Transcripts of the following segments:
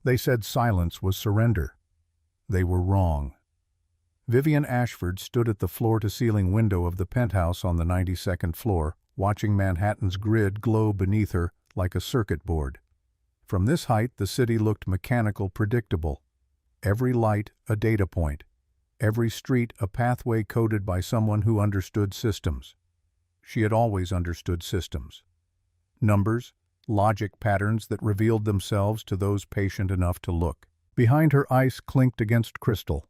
They said silence was surrender. They were wrong. Vivian Ashford stood at the floor-to-ceiling window of the penthouse on the 92nd floor, watching Manhattan's grid glow beneath her like a circuit board. From this height, the city looked mechanical, predictable. Every light a data point. Every street a pathway coded by someone who understood systems. She had always understood systems. Numbers, logic patterns that revealed themselves to those patient enough to look. Behind her, ice clinked against crystal.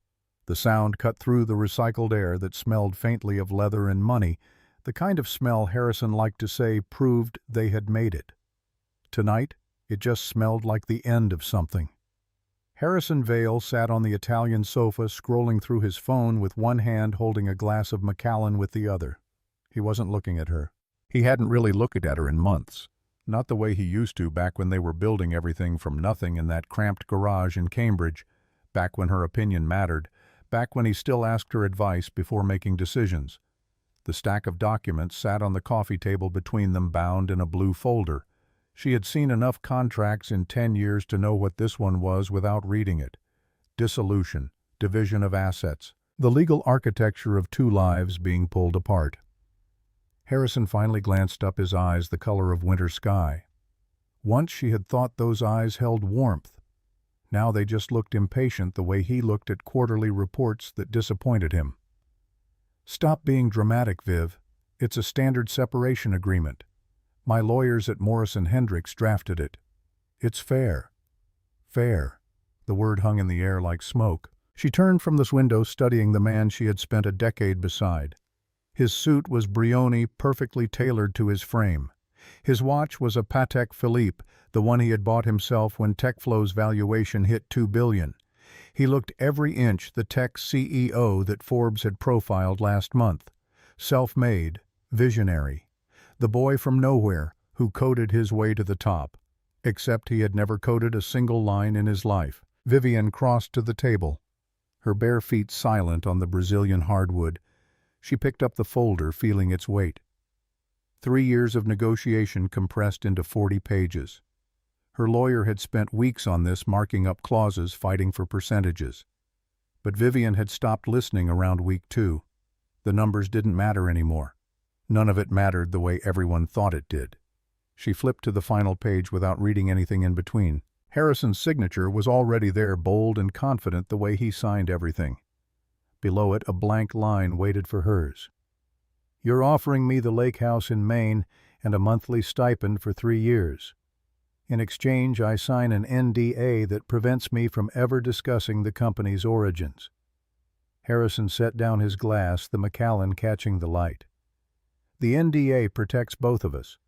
The sound cut through the recycled air that smelled faintly of leather and money, the kind of smell Harrison liked to say proved they had made it. Tonight, it just smelled like the end of something. Harrison Vale sat on the Italian sofa, scrolling through his phone with one hand holding a glass of Macallan with the other. He wasn't looking at her. He hadn't really looked at her in months. Not the way he used to back when they were building everything from nothing in that cramped garage in Cambridge, back when her opinion mattered, back when he still asked her advice before making decisions. The stack of documents sat on the coffee table between them, bound in a blue folder. She had seen enough contracts in 10 years to know what this one was without reading it. Dissolution, division of assets, the legal architecture of two lives being pulled apart. Harrison finally glanced up, his eyes the color of winter sky. Once she had thought those eyes held warmth. Now they just looked impatient, the way he looked at quarterly reports that disappointed him. "Stop being dramatic, Viv. It's a standard separation agreement. My lawyers at Morrison Hendricks drafted it. It's fair." Fair. The word hung in the air like smoke. She turned from this window, studying the man she had spent a decade beside. His suit was Brioni, perfectly tailored to his frame. His watch was a Patek Philippe, the one he had bought himself when TechFlow's valuation hit $2 billion. He looked every inch the tech CEO that Forbes had profiled last month. Self-made, visionary. The boy from nowhere who coded his way to the top. Except he had never coded a single line in his life. Vivian crossed to the table, her bare feet silent on the Brazilian hardwood. She picked up the folder, feeling its weight. 3 years of negotiation compressed into 40 pages. Her lawyer had spent weeks on this, marking up clauses, fighting for percentages. But Vivian had stopped listening around week 2. The numbers didn't matter anymore. None of it mattered the way everyone thought it did. She flipped to the final page without reading anything in between. Harrison's signature was already there, bold and confident, the way he signed everything. Below it, a blank line waited for hers. "You're offering me the lake house in Maine and a monthly stipend for 3 years. In exchange, I sign an NDA that prevents me from ever discussing the company's origins." Harrison set down his glass, the Macallan catching the light. "The NDA protects both of us.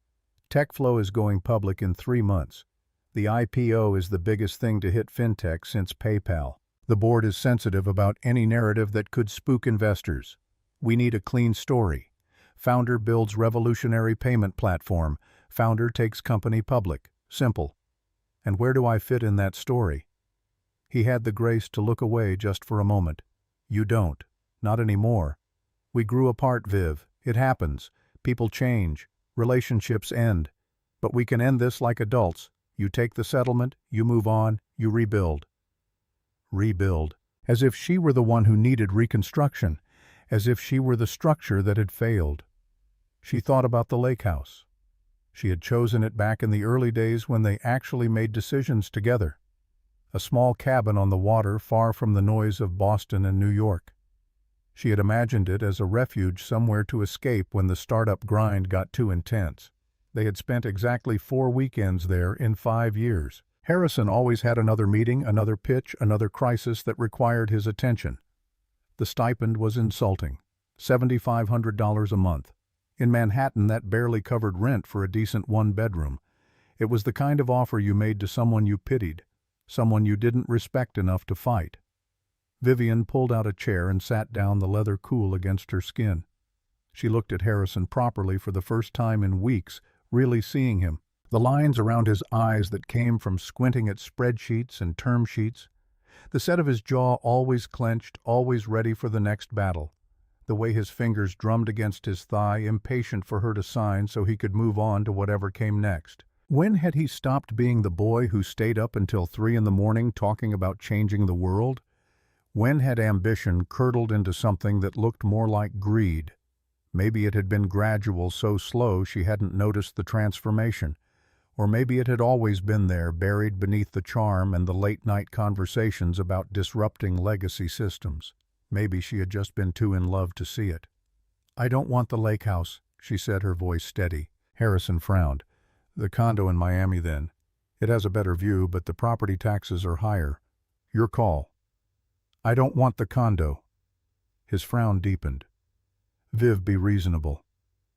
TechFlow is going public in 3 months. The IPO is the biggest thing to hit fintech since PayPal. The board is sensitive about any narrative that could spook investors. We need a clean story. Founder builds revolutionary payment platform. Founder takes company public. Simple. And where do I fit in that story?" He had the grace to look away just for a moment. "You don't. Not anymore. We grew apart, Viv. It happens. People change. Relationships end. But we can end this like adults. You take the settlement, you move on, you rebuild." Rebuild. As if she were the one who needed reconstruction. As if she were the structure that had failed. She thought about the lake house. She had chosen it back in the early days when they actually made decisions together. A small cabin on the water, far from the noise of Boston and New York. She had imagined it as a refuge, somewhere to escape when the startup grind got too intense. They had spent exactly 4 weekends there in 5 years. Harrison always had another meeting, another pitch, another crisis that required his attention. The stipend was insulting. $7,500 a month. In Manhattan, that barely covered rent for a decent 1-bedroom. It was the kind of offer you made to someone you pitied, someone you didn't respect enough to fight. Vivian pulled out a chair and sat down, the leather cool against her skin. She looked at Harrison properly for the first time in weeks, really seeing him. The lines around his eyes that came from squinting at spreadsheets and term sheets. The set of his jaw always clenched, always ready for the next battle. The way his fingers drummed against his thigh, impatient for her to sign so he could move on to whatever came next. When had he stopped being the boy who stayed up until 3 in the morning talking about changing the world? When had ambition curdled into something that looked more like greed? Maybe it had been gradual, so slow she hadn't noticed the transformation. Or maybe it had always been there, buried beneath the charm and the late-night conversations about disrupting legacy systems. Maybe she had just been too in love to see it. "I don't want the lake house," she said, her voice steady. Harrison frowned. "The condo in Miami, then. It has a better view, but the property taxes are higher. Your call." "I don't want the condo." His frown deepened. "Viv, be reasonable.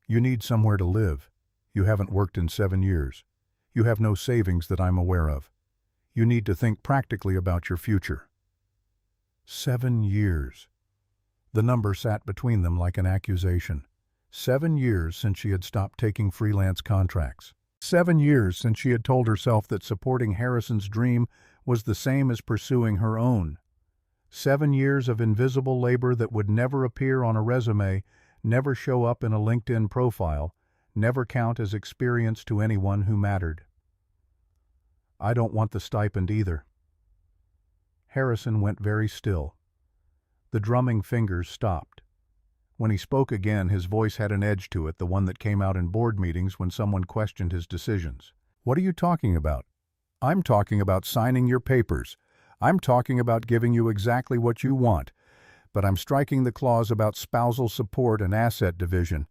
You need somewhere to live. You haven't worked in 7 years. You have no savings that I'm aware of. You need to think practically about your future." 7 years. The number sat between them like an accusation. 7 years since she had stopped taking freelance contracts. 7 years since she had told herself that supporting Harrison's dream was the same as pursuing her own. 7 years of invisible labor that would never appear on a resume, never show up in a LinkedIn profile, never count as experience to anyone who mattered. "I don't want the stipend either." Harrison went very still. The drumming fingers stopped. When he spoke again, his voice had an edge to it, the one that came out in board meetings when someone questioned his decisions. "What are you talking about?" "I'm talking about signing your papers. I'm talking about giving you exactly what you want. But I'm striking the clause about spousal support and asset division.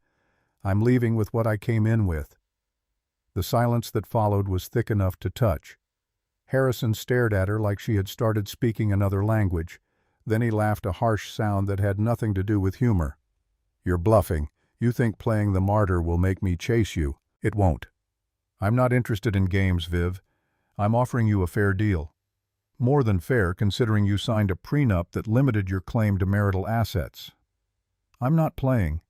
I'm leaving with what I came in with." The silence that followed was thick enough to touch. Harrison stared at her like she had started speaking another language. Then he laughed, a harsh sound that had nothing to do with humor. "You're bluffing. You think playing the martyr will make me chase you. It won't. I'm not interested in games, Viv. I'm offering you a fair deal. More than fair, considering you signed a prenup that limited your claim to marital assets. I'm not playing."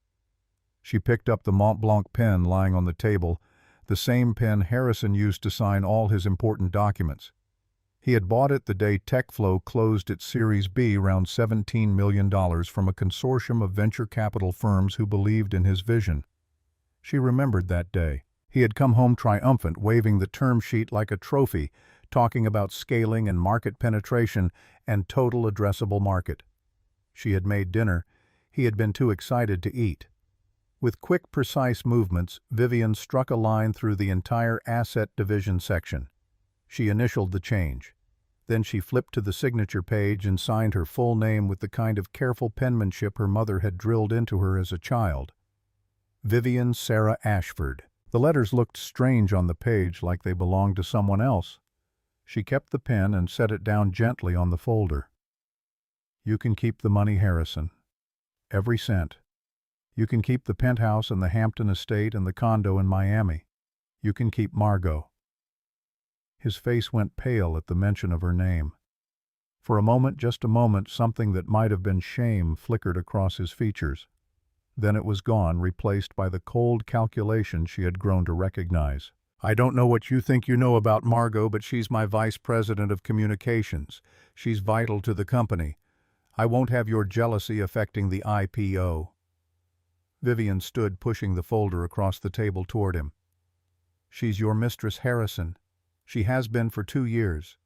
She picked up the Mont Blanc pen lying on the table, the same pen Harrison used to sign all his important documents. He had bought it the day TechFlow closed its Series B, around $17 million, from a consortium of venture capital firms who believed in his vision. She remembered that day. He had come home triumphant, waving the term sheet like a trophy, talking about scaling and market penetration and total addressable market. She had made dinner. He had been too excited to eat. With quick, precise movements, Vivian struck a line through the entire asset division section. She initialed the change. Then she flipped to the signature page and signed her full name with the kind of careful penmanship her mother had drilled into her as a child. Vivian Sarah Ashford. The letters looked strange on the page, like they belonged to someone else. She kept the pen and set it down gently on the folder. "You can keep the money, Harrison. Every cent. You can keep the penthouse and the Hampton estate and the condo in Miami. You can keep Margot." His face went pale at the mention of her name. For a moment, just a moment, something that might have been shame flickered across his features. Then it was gone, replaced by the cold calculation she had grown to recognize. "I don't know what you think you know about Margot, but she's my vice president of communications. She's vital to the company. I won't have your jealousy affecting the IPO." Vivian stood, pushing the folder across the table toward him. "She's your mistress, Harrison. She has been for 2 years.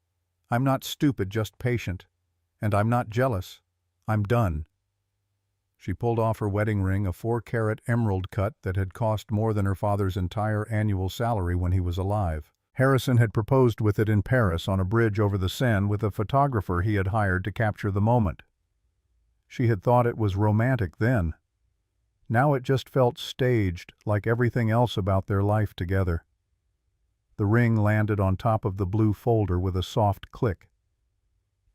I'm not stupid, just patient. And I'm not jealous. I'm done." She pulled off her wedding ring, a 4-carat emerald cut that had cost more than her father's entire annual salary when he was alive. Harrison had proposed with it in Paris on a bridge over the Seine with a photographer he had hired to capture the moment. She had thought it was romantic then. Now it just felt staged, like everything else about their life together. The ring landed on top of the blue folder with a soft click.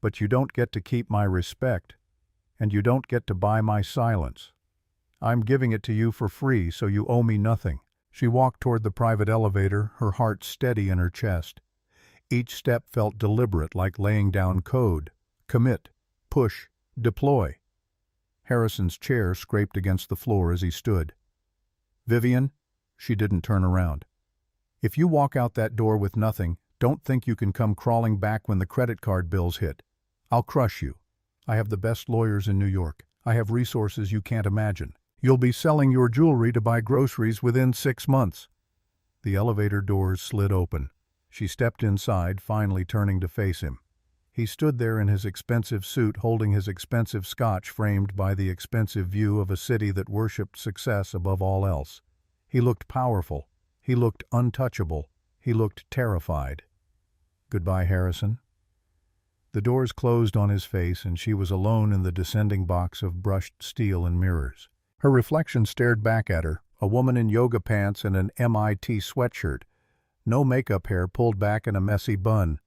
"But you don't get to keep my respect, and you don't get to buy my silence. I'm giving it to you for free, so you owe me nothing." She walked toward the private elevator, her heart steady in her chest. Each step felt deliberate, like laying down code. Commit, push, deploy. Harrison's chair scraped against the floor as he stood. "Vivian," she didn't turn around. "If you walk out that door with nothing, don't think you can come crawling back when the credit card bills hit. I'll crush you. I have the best lawyers in New York. I have resources you can't imagine. You'll be selling your jewelry to buy groceries within 6 months." The elevator doors slid open. She stepped inside, finally turning to face him. He stood there in his expensive suit, holding his expensive scotch framed by the expensive view of a city that worshipped success above all else. He looked powerful. He looked untouchable. He looked terrified. "Goodbye, Harrison." The doors closed on his face, and she was alone in the descending box of brushed steel and mirrors. Her reflection stared back at her, a woman in yoga pants and an MIT sweatshirt. No makeup, hair pulled back in a messy bun.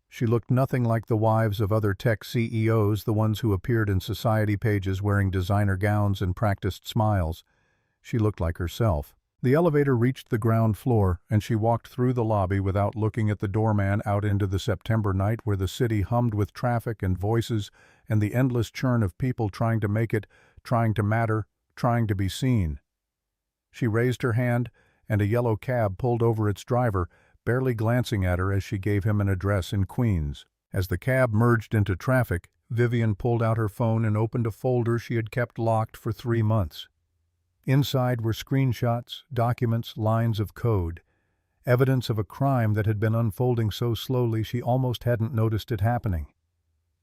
She looked nothing like the wives of other tech CEOs, the ones who appeared in society pages wearing designer gowns and practiced smiles. She looked like herself. The elevator reached the ground floor, and she walked through the lobby without looking at the doorman out into the September night where the city hummed with traffic and voices and the endless churn of people trying to make it, trying to matter, trying to be seen. She raised her hand, and a yellow cab pulled over its driver, barely glancing at her as she gave him an address in Queens. As the cab merged into traffic, Vivian pulled out her phone and opened a folder she had kept locked for 3 months. Inside were screenshots, documents, lines of code, evidence of a crime that had been unfolding so slowly she almost hadn't noticed it happening.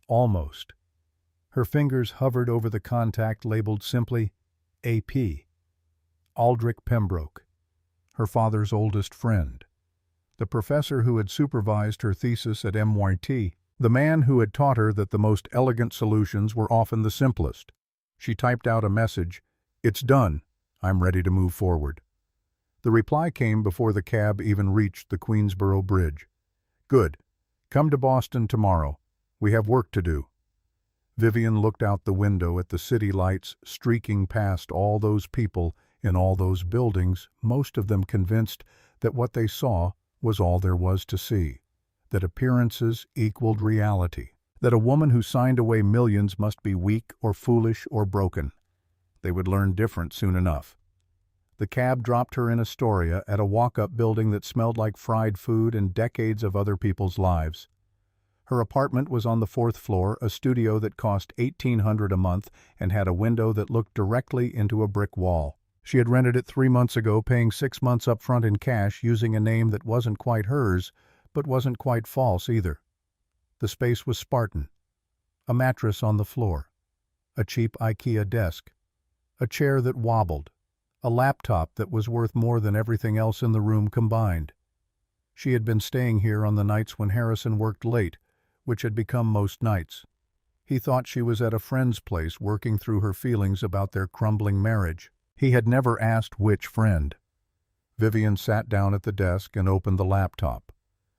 Almost. Her fingers hovered over the contact labeled simply AP. Aldrich Pembroke, her father's oldest friend. The professor who had supervised her thesis at MIT, the man who had taught her that the most elegant solutions were often the simplest. She typed out a message, "It's done. I'm ready to move forward." The reply came before the cab even reached the Queensboro Bridge. "Good. Come to Boston tomorrow. We have work to do." Vivian looked out the window at the city lights streaking past all those people in all those buildings, most of them convinced that what they saw was all there was to see, that appearances equaled reality, that a woman who signed away millions must be weak or foolish or broken. They would learn different soon enough. The cab dropped her in Astoria at a walk-up building that smelled like fried food and decades of other people's lives. Her apartment was on the 4th floor, a studio that cost $1,800 a month and had a window that looked directly into a brick wall. She had rented it 3 months ago, paying 6 months up front in cash, using a name that wasn't quite hers, but wasn't quite false either. The space was Spartan. A mattress on the floor. A cheap IKEA desk. A chair that wobbled. A laptop that was worth more than everything else in the room combined. She had been staying here on the nights when Harrison worked late, which had become most nights. He thought she was at a friend's place working through her feelings about their crumbling marriage. He had never asked which friend. Vivian sat down at the desk and opened the laptop.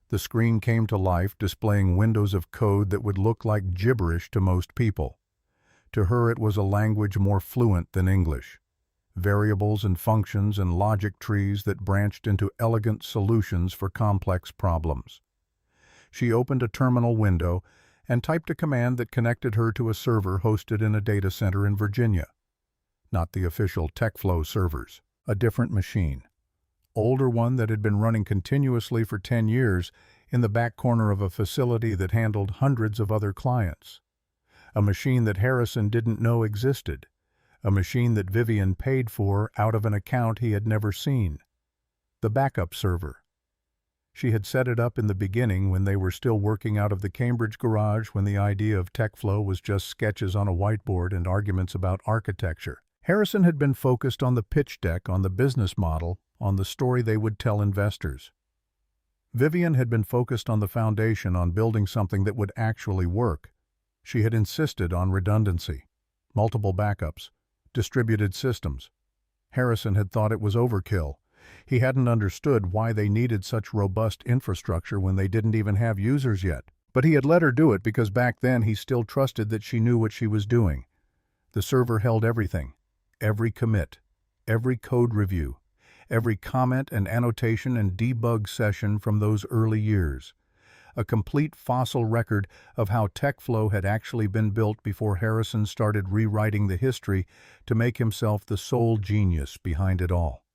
The screen came to life, displaying windows of code that would look like gibberish to most people. To her it was a language more fluent than English. Variables and functions and logic trees that branched into elegant solutions for complex problems. She opened a terminal window and typed a command that connected her to a server hosted in a data center in Virginia. Not the official TechFlow servers, a different machine. Older one that had been running continuously for 10 years in the back corner of a facility that handled hundreds of other clients. A machine that Harrison didn't know existed. A machine that Vivian paid for out of an account he had never seen. The backup server. She had set it up in the beginning when they were still working out of the Cambridge garage, when the idea of TechFlow was just sketches on a whiteboard and arguments about architecture. Harrison had been focused on the pitch deck, on the business model, on the story they would tell investors. Vivian had been focused on the foundation, on building something that would actually work. She had insisted on redundancy, multiple backups, distributed systems. Harrison had thought it was overkill. He hadn't understood why they needed such robust infrastructure when they didn't even have users yet. But he had let her do it because back then he still trusted that she knew what she was doing. The server held everything. Every commit, every code review, every comment and annotation and debug session from those early years. A complete fossil record of how TechFlow had actually been built before Harrison started rewriting the history to make himself the sole genius behind it all.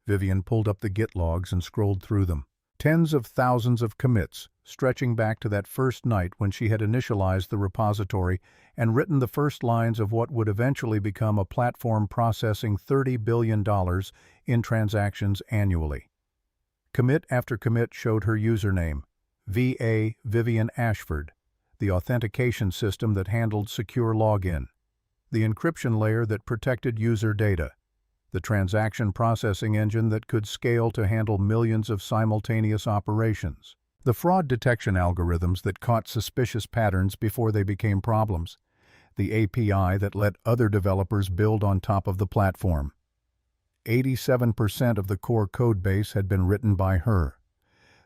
Vivian pulled up the Git logs and scrolled through them. Tens of thousands of commits, stretching back to that first night when she had initialized the repository and written the first lines of what would eventually become a platform processing $30 billion in transactions annually. Commit after commit showed her username, VA Vivian Ashford, the authentication system that handled secure login, the encryption layer that protected user data, the transaction processing engine that could scale to handle millions of simultaneous operations, the fraud detection algorithms that caught suspicious patterns before they became problems, the API that let other developers build on top of the platform. 87% of the core code base had been written by her.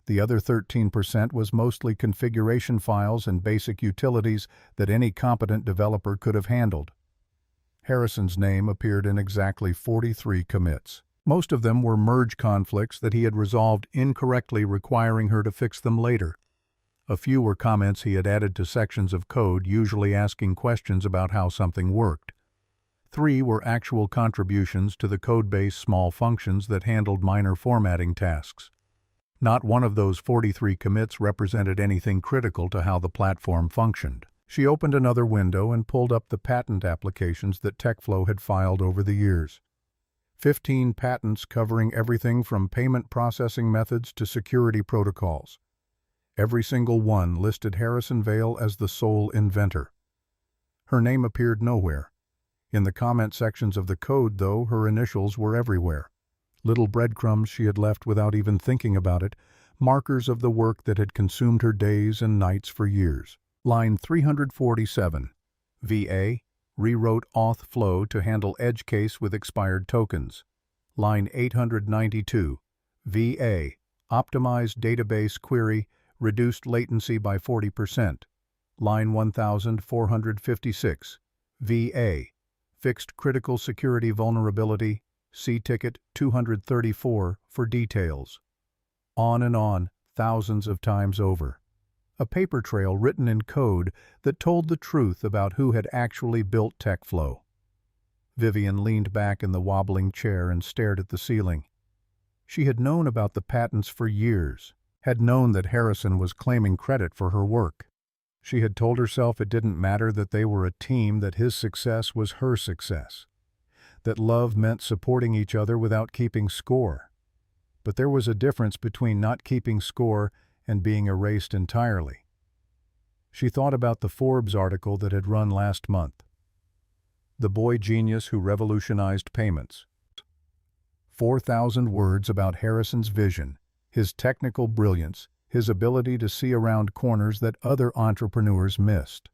The other 13% was mostly configuration files and basic utilities that any competent developer could have handled. Harrison's name appeared in exactly 43 commits. Most of them were merge conflicts that he had resolved incorrectly, requiring her to fix them later. A few were comments he had added to sections of code, usually asking questions about how something worked. 3 were actual contributions to the codebase small functions that handled minor formatting tasks. Not one of those 43 commits represented anything critical to how the platform functioned. She opened another window and pulled up the patent applications that TechFlow had filed over the years. 15 patents covering everything from payment processing methods to security protocols. Every single one listed Harrison Vale as the sole inventor. Her name appeared nowhere. In the comment sections of the code, though, her initials were everywhere. Little breadcrumbs she had left without even thinking about it, markers of the work that had consumed her days and nights for years. Line 347. VA rewrote auth flow to handle edge case with expired tokens. Line 892. VA optimized database query, reduced latency by 40%. Line 1456. VA fixed critical security vulnerability. See ticket 234 for details. On and on, thousands of times over. A paper trail written in code that told the truth about who had actually built TechFlow. Vivian leaned back in the wobbling chair and stared at the ceiling. She had known about the patents for years, had known that Harrison was claiming credit for her work. She had told herself it didn't matter that they were a team, that his success was her success, that love meant supporting each other without keeping score. But there was a difference between not keeping score and being erased entirely. She thought about the Forbes article that had run last month. The boy genius who revolutionized payments. 4,000 words about Harrison's vision, his technical brilliance, his ability to see around corners that other entrepreneurs missed.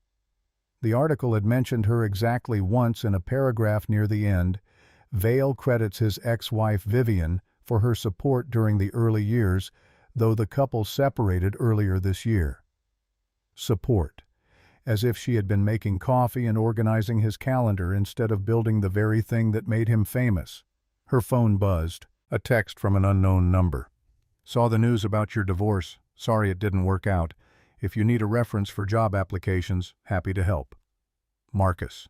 The article had mentioned her exactly once in a paragraph near the end. Vale credits his ex-wife Vivian for her support during the early years, though the couple separated earlier this year. Support. As if she had been making coffee and organizing his calendar instead of building the very thing that made him famous. Her phone buzzed, a text from an unknown number. Saw the news about your divorce. Sorry it didn't work out. If you need a reference for job applications, happy to help. Marcus.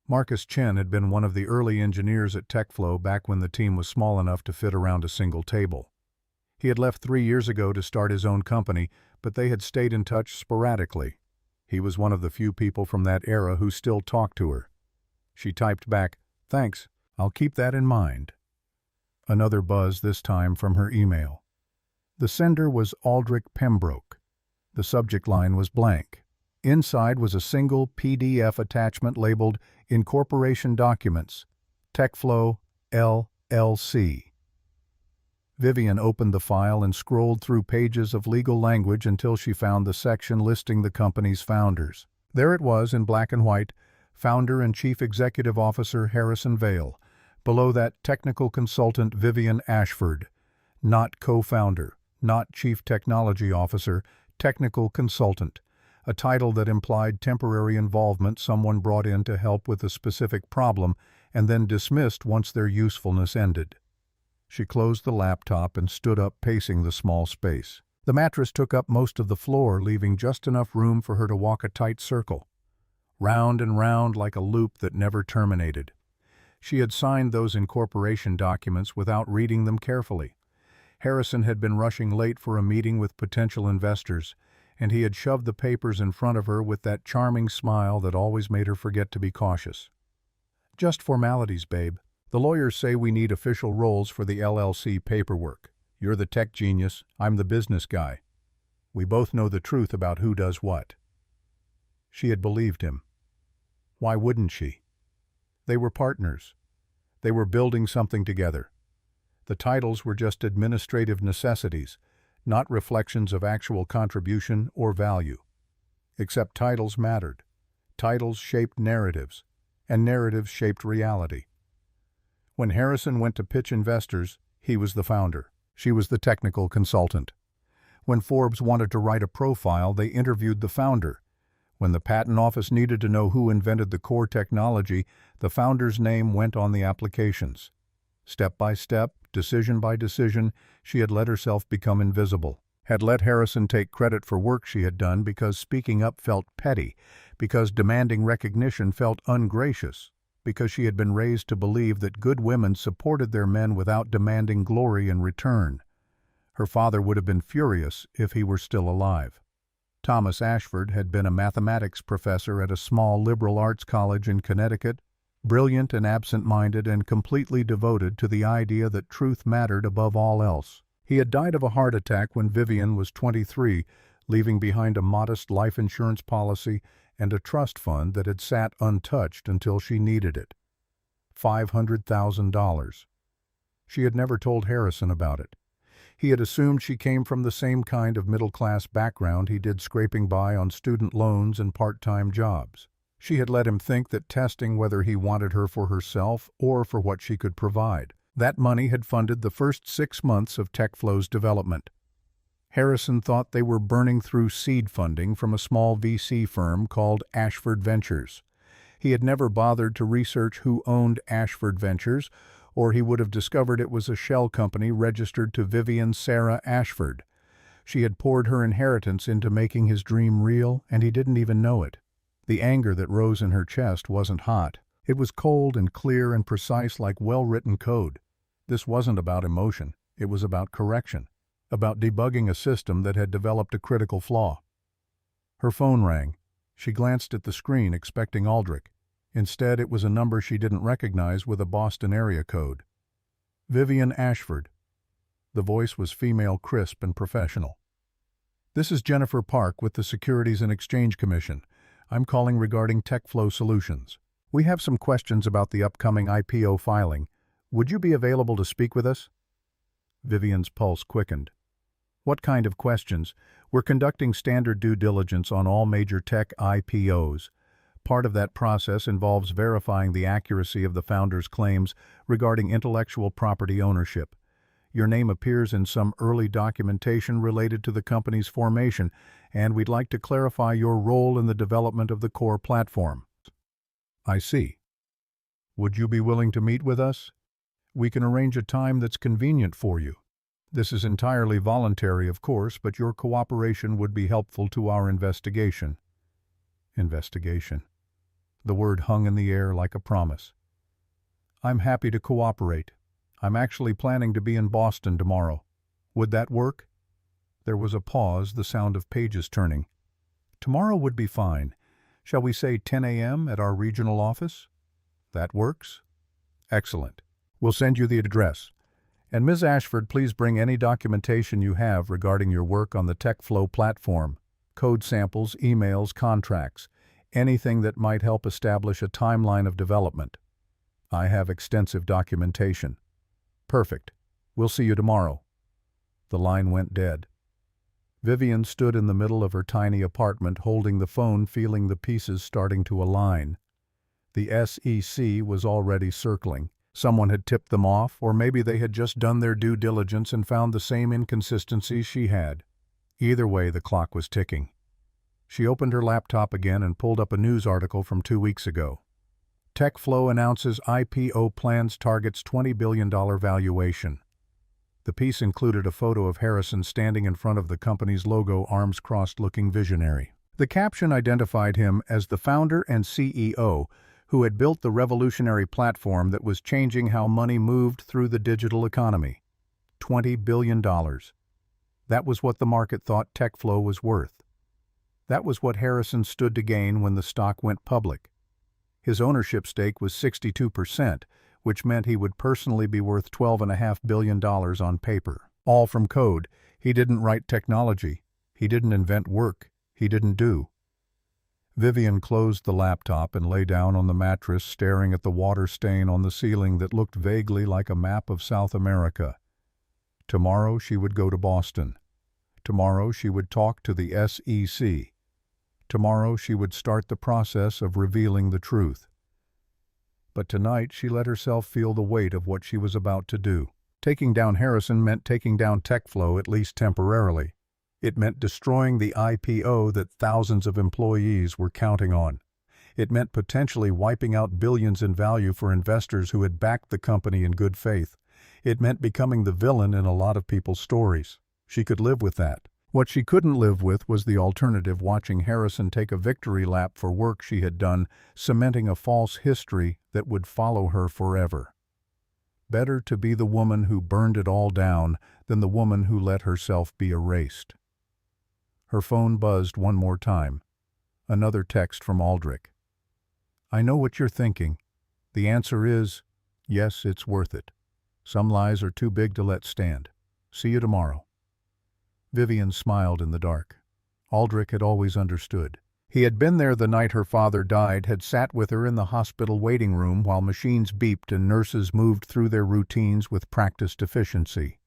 Marcus Chen had been one of the early engineers at TechFlow back when the team was small enough to fit around a single table. He had left 3 years ago to start his own company, but they had stayed in touch sporadically. He was one of the few people from that era who still talked to her. She typed back, "Thanks, I'll keep that in mind." Another buzz, this time from her email. The sender was Aldrich Pembroke. The subject line was blank. Inside was a single PDF attachment labeled Incorporation Documents, TechFlow, LLC. Vivian opened the file and scrolled through pages of legal language until she found the section listing the company's founders. There it was in black and white, Founder and Chief Executive Officer Harrison Vale. Below that, Technical Consultant Vivian Ashford. Not co-founder, not Chief Technology Officer, Technical Consultant. A title that implied temporary involvement, someone brought in to help with a specific problem and then dismissed once their usefulness ended. She closed the laptop and stood up, pacing the small space. The mattress took up most of the floor, leaving just enough room for her to walk a tight circle. Round and round like a loop that never terminated. She had signed those incorporation documents without reading them carefully. Harrison had been rushing late for a meeting with potential investors, and he had shoved the papers in front of her with that charming smile that always made her forget to be cautious. "Just formalities, babe. The lawyers say we need official roles for the LLC paperwork. You're the tech genius, I'm the business guy. We both know the truth about who does what." She had believed him. Why wouldn't she? They were partners. They were building something together. The titles were just administrative necessities, not reflections of actual contribution or value. Except titles mattered. Titles shaped narratives, and narratives shaped reality. When Harrison went to pitch investors, he was the founder. She was the technical consultant. When Forbes wanted to write a profile, they interviewed the founder. When the patent office needed to know who invented the core technology, the founder's name went on the applications. Step by step, decision by decision, she had let herself become invisible, had let Harrison take credit for work she had done because speaking up felt petty, because demanding recognition felt ungracious, because she had been raised to believe that good women supported their men without demanding glory in return. Her father would have been furious if he were still alive. Thomas Ashford had been a mathematics professor at a small liberal arts college in Connecticut, brilliant and absent-minded and completely devoted to the idea that truth mattered above all else. He had died of a heart attack when Vivian was 23, leaving behind a modest life insurance policy and a trust fund that had sat untouched until she needed it. $500,000. She had never told Harrison about it. He had assumed she came from the same kind of middle-class background he did, scraping by on student loans and part-time jobs. She had let him think that, testing whether he wanted her for herself or for what she could provide. That money had funded the first 6 months of TechFlow's development. Harrison thought they were burning through seed funding from a small VC firm called Ashford Ventures. He had never bothered to research who owned Ashford Ventures, or he would have discovered it was a shell company registered to Vivian Sarah Ashford. She had poured her inheritance into making his dream real, and he didn't even know it. The anger that rose in her chest wasn't hot. It was cold and clear and precise like well-written code. This wasn't about emotion. It was about correction, about debugging a system that had developed a critical flaw. Her phone rang. She glanced at the screen, expecting Aldrich. Instead, it was a number she didn't recognize with a Boston area code. Vivian Ashford. The voice was female, crisp, and professional. "This is Jennifer Park with the Securities and Exchange Commission. I'm calling regarding TechFlow Solutions. We have some questions about the upcoming IPO filing. Would you be available to speak with us?" Vivian's pulse quickened. "What kind of questions?" "We're conducting standard due diligence on all major tech IPOs. Part of that process involves verifying the accuracy of the founder's claims regarding intellectual property ownership. Your name appears in some early documentation related to the company's formation, and we'd like to clarify your role in the development of the core platform." "I see. Would you be willing to meet with us? We can arrange a time that's convenient for you. This is entirely voluntary, of course, but your cooperation would be helpful to our investigation." Investigation. The word hung in the air like a promise. "I'm happy to cooperate. I'm actually planning to be in Boston tomorrow. Would that work?" There was a pause, the sound of pages turning. "Tomorrow would be fine. Shall we say 10 a.m. at our regional office?" "That works." "Excellent. We'll send you the address. And Ms. Ashford, please bring any documentation you have regarding your work on the TechFlow platform. Code samples, emails, contracts, anything that might help establish a timeline of development." "I have extensive documentation." "Perfect. We'll see you tomorrow." The line went dead. Vivian stood in the middle of her tiny apartment, holding the phone, feeling the pieces starting to align. The SEC was already circling. Someone had tipped them off, or maybe they had just done their due diligence and found the same inconsistencies she had. Either way, the clock was ticking. She opened her laptop again and pulled up a news article from 2 weeks ago. TechFlow announces IPO plans, targets $20 billion valuation. The piece included a photo of Harrison standing in front of the company's logo, arms crossed, looking visionary. The caption identified him as the founder and CEO who had built the revolutionary platform that was changing how money moved through the digital economy. $20 billion. That was what the market thought TechFlow was worth. That was what Harrison stood to gain when the stock went public. His ownership stake was 62%, which meant he would personally be worth $12.5 billion on paper. All from code. He didn't write technology. He didn't invent work. He didn't do. Vivian closed the laptop and lay down on the mattress, staring at the water stain on the ceiling that looked vaguely like a map of South America. Tomorrow she would go to Boston. Tomorrow she would talk to the SEC. Tomorrow she would start the process of revealing the truth. But tonight she let herself feel the weight of what she was about to do. Taking down Harrison meant taking down TechFlow, at least temporarily. It meant destroying the IPO that thousands of employees were counting on. It meant potentially wiping out billions in value for investors who had backed the company in good faith. It meant becoming the villain in a lot of people's stories. She could live with that. What she couldn't live with was the alternative, watching Harrison take a victory lap for work she had done, cementing a false history that would follow her forever. Better to be the woman who burned it all down than the woman who let herself be erased. Her phone buzzed one more time. Another text from Aldrich. "I know what you're thinking. The answer is, yes, it's worth it. Some lies are too big to let stand. See you tomorrow." Vivian smiled in the dark. Aldrich had always understood. He had been there the night her father died, had sat with her in the hospital waiting room while machines beeped and nurses moved through their routines with practiced efficiency.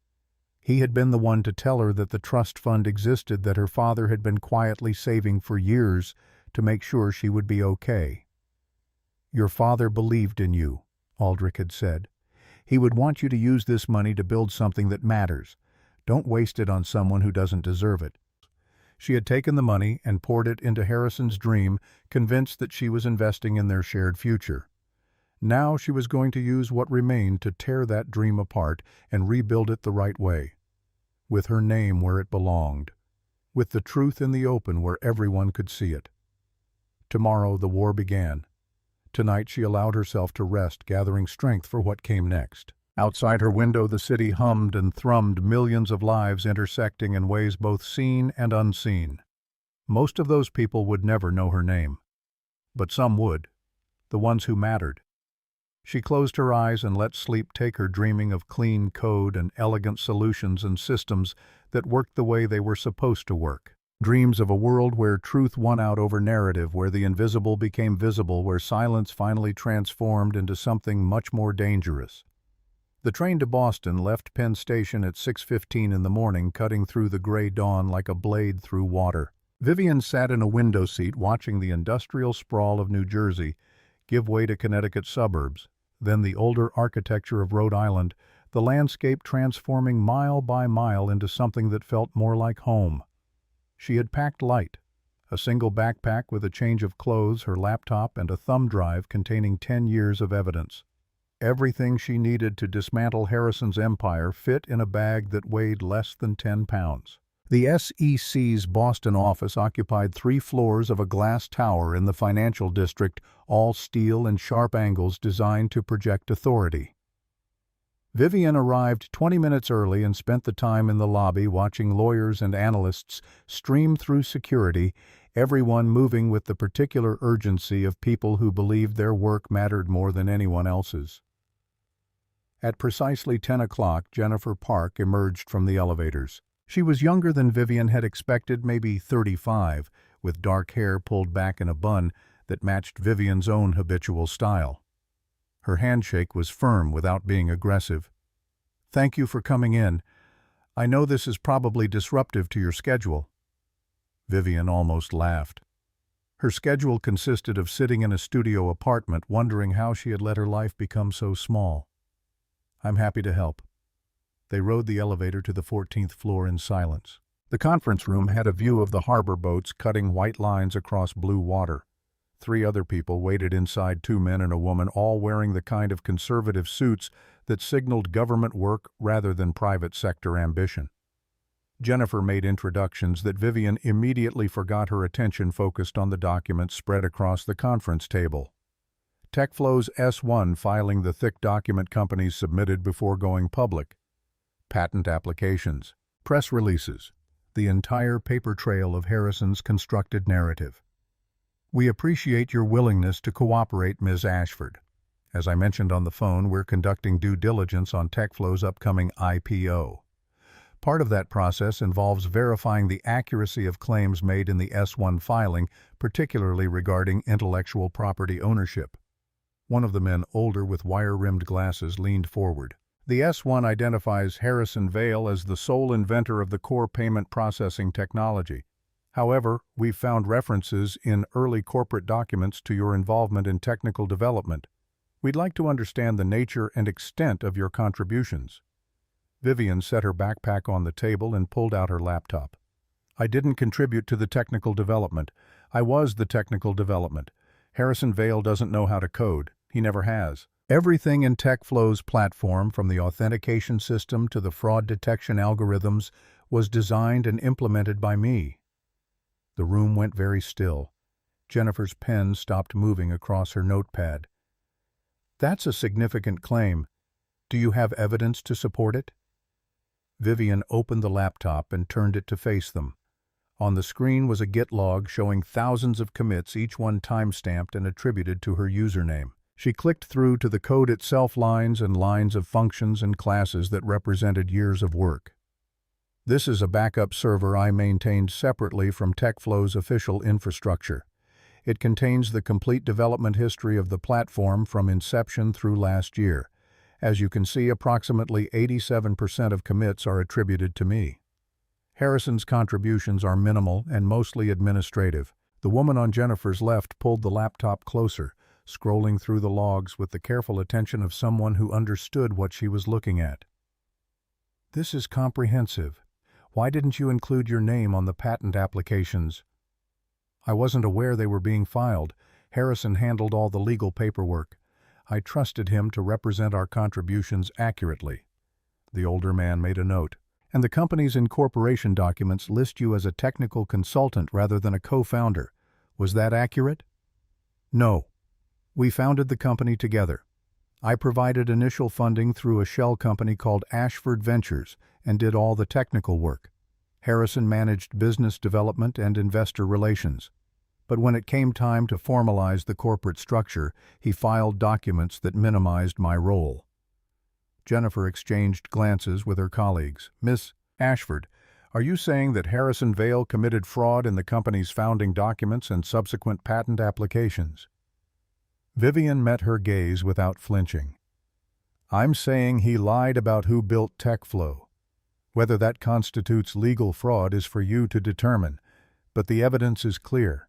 He had been the one to tell her that the trust fund existed that her father had been quietly saving for years to make sure she would be okay. "Your father believed in you," Aldrich had said. "He would want you to use this money to build something that matters. Don't waste it on someone who doesn't deserve it." She had taken the money and poured it into Harrison's dream, convinced that she was investing in their shared future. Now she was going to use what remained to tear that dream apart and rebuild it the right way, with her name where it belonged, with the truth in the open where everyone could see it. Tomorrow the war began. Tonight she allowed herself to rest, gathering strength for what came next. Outside her window the city hummed and thrummed, millions of lives intersecting in ways both seen and unseen. Most of those people would never know her name. But some would, the ones who mattered. She closed her eyes and let sleep take her, dreaming of clean code and elegant solutions and systems that worked the way they were supposed to work. Dreams of a world where truth won out over narrative, where the invisible became visible, where silence finally transformed into something much more dangerous. The train to Boston left Penn Station at 6:15 in the morning, cutting through the gray dawn like a blade through water. Vivian sat in a window seat watching the industrial sprawl of New Jersey give way to Connecticut suburbs, then the older architecture of Rhode Island, the landscape transforming mile by mile into something that felt more like home. She had packed light, a single backpack with a change of clothes, her laptop, and a thumb drive containing 10 years of evidence. Everything she needed to dismantle Harrison's empire fit in a bag that weighed less than 10 pounds. The SEC's Boston office occupied 3 floors of a glass tower in the financial district, all steel and sharp angles designed to project authority. Vivian arrived 20 minutes early and spent the time in the lobby watching lawyers and analysts stream through security, everyone moving with the particular urgency of people who believed their work mattered more than anyone else's. At precisely 10 o'clock, Jennifer Park emerged from the elevators. She was younger than Vivian had expected, maybe 35, with dark hair pulled back in a bun that matched Vivian's own habitual style. Her handshake was firm without being aggressive. "Thank you for coming in. I know this is probably disruptive to your schedule." Vivian almost laughed. Her schedule consisted of sitting in a studio apartment, wondering how she had let her life become so small. "I'm happy to help." They rode the elevator to the 14th floor in silence. The conference room had a view of the harbor boats cutting white lines across blue water. 3 other people waited inside, 2 men and a woman, all wearing the kind of conservative suits that signaled government work rather than private sector ambition. Jennifer made introductions that Vivian immediately forgot, her attention focused on the documents spread across the conference table. TechFlow's S1 filing the thick document companies submitted before going public. patent applications, press releases, the entire paper trail of Harrison's constructed narrative. We appreciate your willingness to cooperate, Ms. Ashford. As I mentioned on the phone, we're conducting due diligence on TechFlow's upcoming IPO. Part of that process involves verifying the accuracy of claims made in the S-1 filing, particularly regarding intellectual property ownership. One of the men, older with wire-rimmed glasses, leaned forward. The S-1 identifies Harrison Vale as the sole inventor of the core payment processing technology. However, we've found references in early corporate documents to your involvement in technical development. We'd like to understand the nature and extent of your contributions. Vivian set her backpack on the table and pulled out her laptop. I didn't contribute to the technical development. I was the technical development. Harrison Vale doesn't know how to code. He never has. Everything in TechFlow's platform, from the authentication system to the fraud detection algorithms, was designed and implemented by me. The room went very still. Jennifer's pen stopped moving across her notepad. That's a significant claim. Do you have evidence to support it? Vivian opened the laptop and turned it to face them. On the screen was a Git log showing thousands of commits, each one time-stamped and attributed to her username. She clicked through to the code itself, lines and lines of functions and classes that represented years of work. This is a backup server I maintained separately from TechFlow's official infrastructure. It contains the complete development history of the platform from inception through last year. As you can see, approximately 87% of commits are attributed to me. Harrison's contributions are minimal and mostly administrative. The woman on Jennifer's left pulled the laptop closer, scrolling through the logs with the careful attention of someone who understood what she was looking at. This is comprehensive. Why didn't you include your name on the patent applications? I wasn't aware they were being filed. Harrison handled all the legal paperwork. I trusted him to represent our contributions accurately. The older man made a note. And the company's incorporation documents list you as a technical consultant rather than a co-founder. Was that accurate? No. We founded the company together. I provided initial funding through a shell company called Ashford Ventures and did all the technical work. Harrison managed business development and investor relations. But when it came time to formalize the corporate structure, he filed documents that minimized my role. Jennifer exchanged glances with her colleagues. Miss Ashford, are you saying that Harrison Vale committed fraud in the company's founding documents and subsequent patent applications? Vivian met her gaze without flinching. I'm saying he lied about who built TechFlow. Whether that constitutes legal fraud is for you to determine, but the evidence is clear.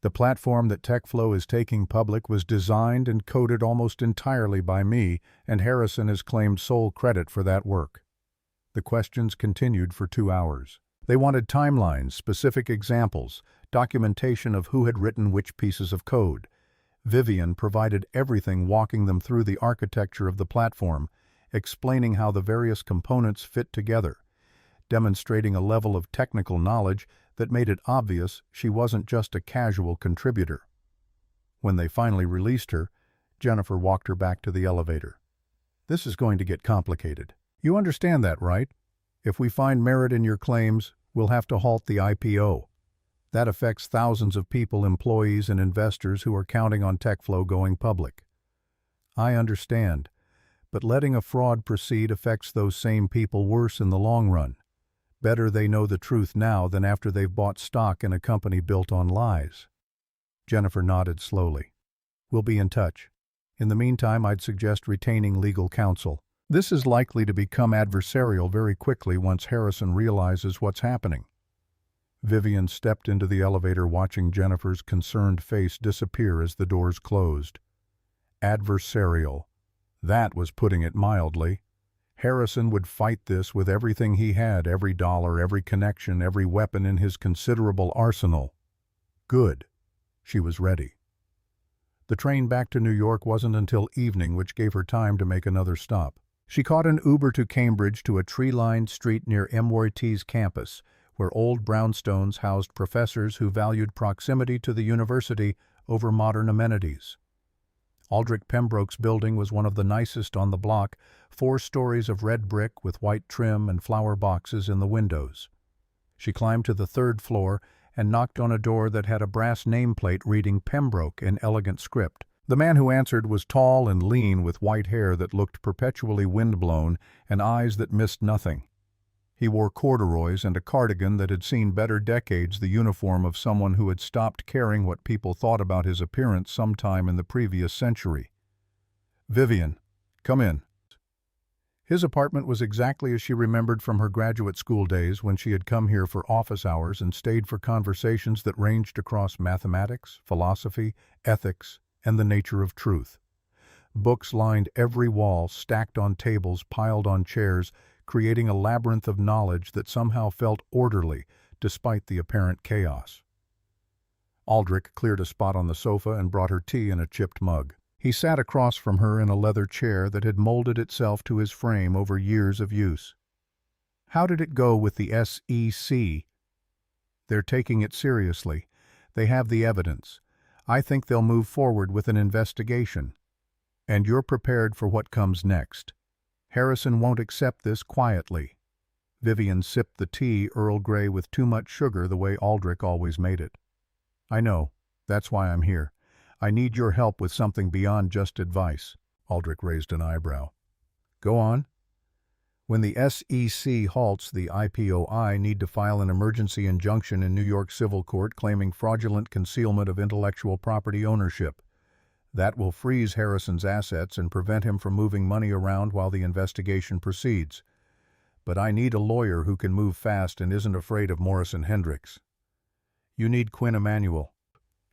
The platform that TechFlow is taking public was designed and coded almost entirely by me, and Harrison has claimed sole credit for that work. The questions continued for 2 hours. They wanted timelines, specific examples, documentation of who had written which pieces of code. Vivian provided everything, walking them through the architecture of the platform, explaining how the various components fit together, demonstrating a level of technical knowledge that made it obvious she wasn't just a casual contributor. When they finally released her, Jennifer walked her back to the elevator. This is going to get complicated. You understand that, right? If we find merit in your claims, we'll have to halt the IPO. That affects thousands of people, employees and investors who are counting on TechFlow going public. I understand, but letting a fraud proceed affects those same people worse in the long run. Better they know the truth now than after they've bought stock in a company built on lies. Jennifer nodded slowly. We'll be in touch. In the meantime, I'd suggest retaining legal counsel. This is likely to become adversarial very quickly once Harrison realizes what's happening. Vivian stepped into the elevator, watching Jennifer's concerned face disappear as the doors closed. Adversarial. That was putting it mildly. Harrison would fight this with everything he had, every dollar, every connection, every weapon in his considerable arsenal. Good. She was ready. The train back to New York wasn't until evening, which gave her time to make another stop. She caught an Uber to Cambridge to a tree-lined street near MIT's campus, where old brownstones housed professors who valued proximity to the university over modern amenities. Aldrich Pembroke's building was one of the nicest on the block, 4 stories of red brick with white trim and flower boxes in the windows. She climbed to the 3rd floor and knocked on a door that had a brass nameplate reading Pembroke in elegant script. The man who answered was tall and lean with white hair that looked perpetually windblown and eyes that missed nothing. He wore corduroys and a cardigan that had seen better decades, the uniform of someone who had stopped caring what people thought about his appearance sometime in the previous century. "Vivian, come in." His apartment was exactly as she remembered from her graduate school days when she had come here for office hours and stayed for conversations that ranged across mathematics, philosophy, ethics, and the nature of truth. Books lined every wall, stacked on tables, piled on chairs, creating a labyrinth of knowledge that somehow felt orderly despite the apparent chaos. Aldrich cleared a spot on the sofa and brought her tea in a chipped mug. He sat across from her in a leather chair that had molded itself to his frame over years of use. "How did it go with the SEC? "They're taking it seriously. They have the evidence. I think they'll move forward with an investigation. And you're prepared for what comes next. Harrison won't accept this quietly." Vivian sipped the tea, Earl Grey with too much sugar, the way Aldrich always made it. "I know. That's why I'm here. I need your help with something beyond just advice." Aldrich raised an eyebrow. "Go on." "When the SEC halts the IPO, I need to file an emergency injunction in New York Civil Court claiming fraudulent concealment of intellectual property ownership. That will freeze Harrison's assets and prevent him from moving money around while the investigation proceeds. But I need a lawyer who can move fast and isn't afraid of Morrison Hendricks. You need Quinn Emanuel.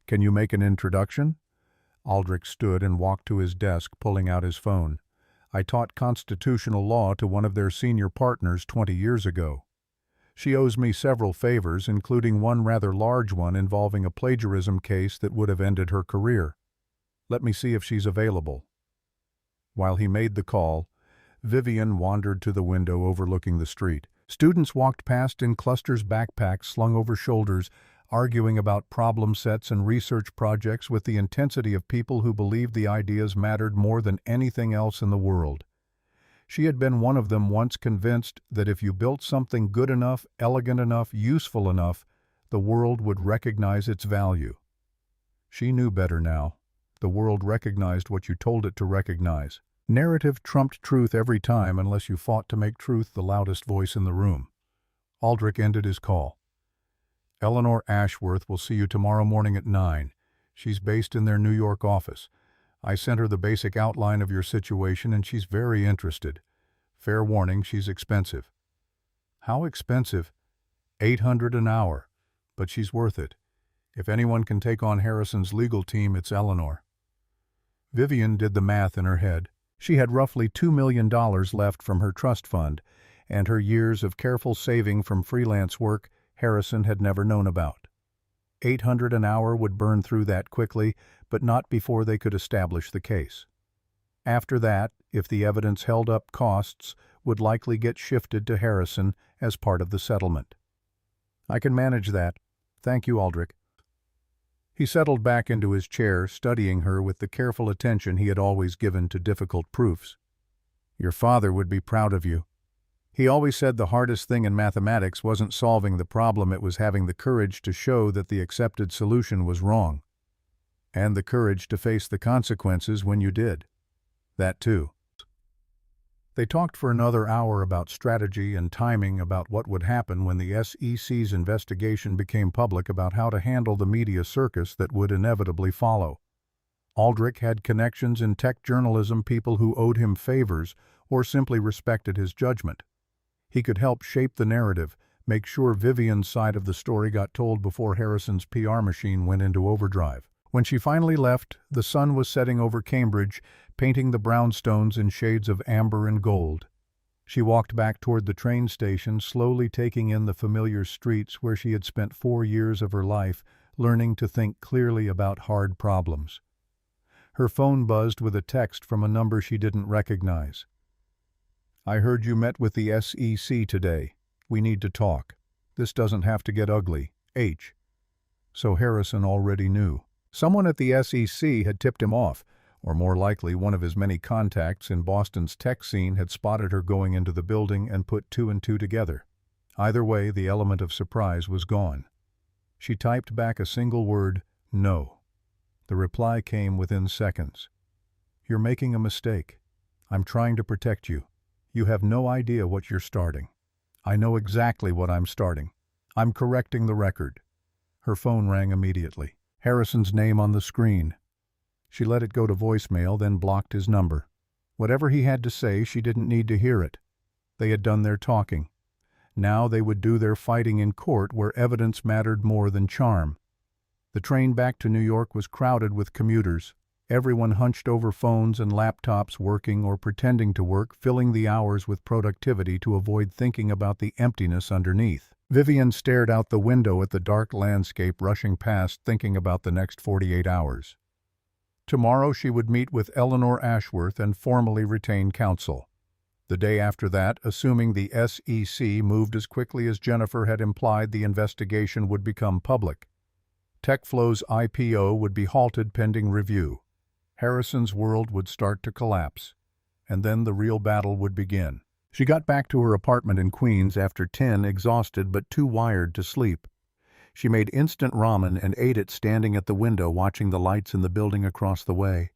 Can you make an introduction?" Aldrich stood and walked to his desk, pulling out his phone. "I taught constitutional law to one of their senior partners 20 years ago. She owes me several favors, including one rather large one involving a plagiarism case that would have ended her career. Let me see if she's available." While he made the call, Vivian wandered to the window overlooking the street. Students walked past in clusters, backpacks slung over shoulders, arguing about problem sets and research projects with the intensity of people who believed the ideas mattered more than anything else in the world. She had been one of them, once convinced that if you built something good enough, elegant enough, useful enough, the world would recognize its value. She knew better now. The world recognized what you told it to recognize. Narrative trumped truth every time unless you fought to make truth the loudest voice in the room. Aldrich ended his call. "Eleanor Ashworth will see you tomorrow morning at 9. She's based in their New York office. I sent her the basic outline of your situation and she's very interested. Fair warning, she's expensive." "How expensive?" $800 an hour. But she's worth it. If anyone can take on Harrison's legal team, it's Eleanor." Vivian did the math in her head. She had roughly $2 million left from her trust fund, and her years of careful saving from freelance work Harrison had never known about. $800 an hour would burn through that quickly, but not before they could establish the case. After that, if the evidence held up, costs would likely get shifted to Harrison as part of the settlement. "I can manage that. Thank you, Aldrich." He settled back into his chair, studying her with the careful attention he had always given to difficult proofs. "Your father would be proud of you. He always said the hardest thing in mathematics wasn't solving the problem, it was having the courage to show that the accepted solution was wrong. And the courage to face the consequences when you did. That too." They talked for another hour about strategy and timing, about what would happen when the SEC's investigation became public, about how to handle the media circus that would inevitably follow. Aldrich had connections in tech journalism, people who owed him favors or simply respected his judgment. He could help shape the narrative, make sure Vivian's side of the story got told before Harrison's PR machine went into overdrive. When she finally left, the sun was setting over Cambridge, painting the brownstones in shades of amber and gold. She walked back toward the train station, slowly taking in the familiar streets where she had spent 4 years of her life, learning to think clearly about hard problems. Her phone buzzed with a text from a number she didn't recognize. "I heard you met with the SEC today. We need to talk. This doesn't have to get ugly. H." So Harrison already knew. Someone at the SEC had tipped him off, Or more likely, one of his many contacts in Boston's tech scene had spotted her going into the building and put two and two together. Either way, the element of surprise was gone. She typed back a single word, "No." The reply came within seconds. "You're making a mistake. I'm trying to protect you. You have no idea what you're starting." "I know exactly what I'm starting. I'm correcting the record." Her phone rang immediately. Harrison's name on the screen. She let it go to voicemail, then blocked his number. Whatever he had to say, she didn't need to hear it. They had done their talking. Now they would do their fighting in court, where evidence mattered more than charm. The train back to New York was crowded with commuters, everyone hunched over phones and laptops, working or pretending to work, filling the hours with productivity to avoid thinking about the emptiness underneath. Vivian stared out the window at the dark landscape rushing past, thinking about the next 48 hours. Tomorrow she would meet with Eleanor Ashworth and formally retain counsel. The day after that, assuming the SEC moved as quickly as Jennifer had implied, the investigation would become public. TechFlow's IPO would be halted pending review. Harrison's world would start to collapse. And then the real battle would begin. She got back to her apartment in Queens after 10, exhausted but too wired to sleep. She made instant ramen and ate it standing at the window, watching the lights in the building across the way.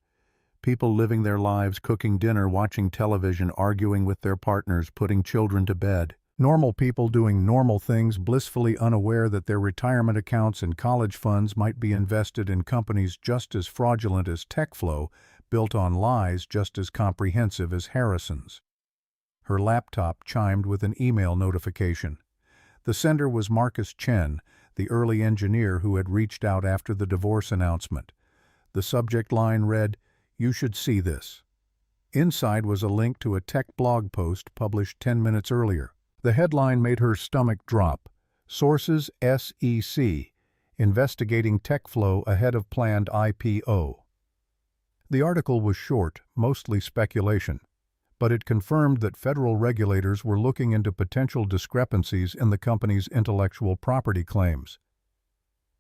People living their lives, cooking dinner, watching television, arguing with their partners, putting children to bed. Normal people doing normal things, blissfully unaware that their retirement accounts and college funds might be invested in companies just as fraudulent as TechFlow, built on lies just as comprehensive as Harrison's. Her laptop chimed with an email notification. The sender was Marcus Chen, the early engineer who had reached out after the divorce announcement. The subject line read, "You should see this." Inside was a link to a tech blog post published 10 minutes earlier. The headline made her stomach drop. Sources SEC, investigating TechFlow ahead of planned IPO. The article was short, mostly speculation, but it confirmed that federal regulators were looking into potential discrepancies in the company's intellectual property claims.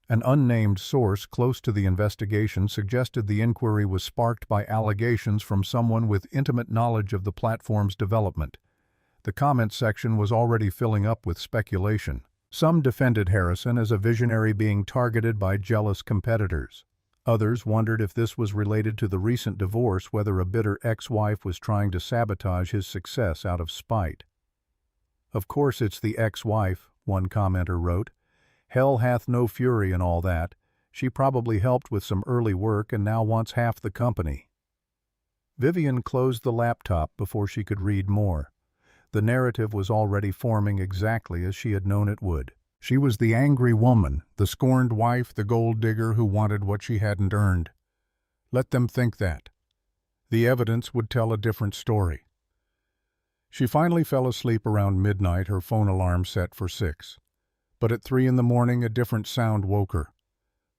An unnamed source close to the investigation suggested the inquiry was sparked by allegations from someone with intimate knowledge of the platform's development. The comment section was already filling up with speculation. Some defended Harrison as a visionary being targeted by jealous competitors. Others wondered if this was related to the recent divorce, whether a bitter ex-wife was trying to sabotage his success out of spite. "Of course it's the ex-wife," one commenter wrote. "Hell hath no fury and all that. She probably helped with some early work and now wants half the company." Vivian closed the laptop before she could read more. The narrative was already forming exactly as she had known it would. She was the angry woman, the scorned wife, the gold digger who wanted what she hadn't earned. Let them think that. The evidence would tell a different story. She finally fell asleep around midnight, her phone alarm set for 6. But at 3 in the morning, a different sound woke her.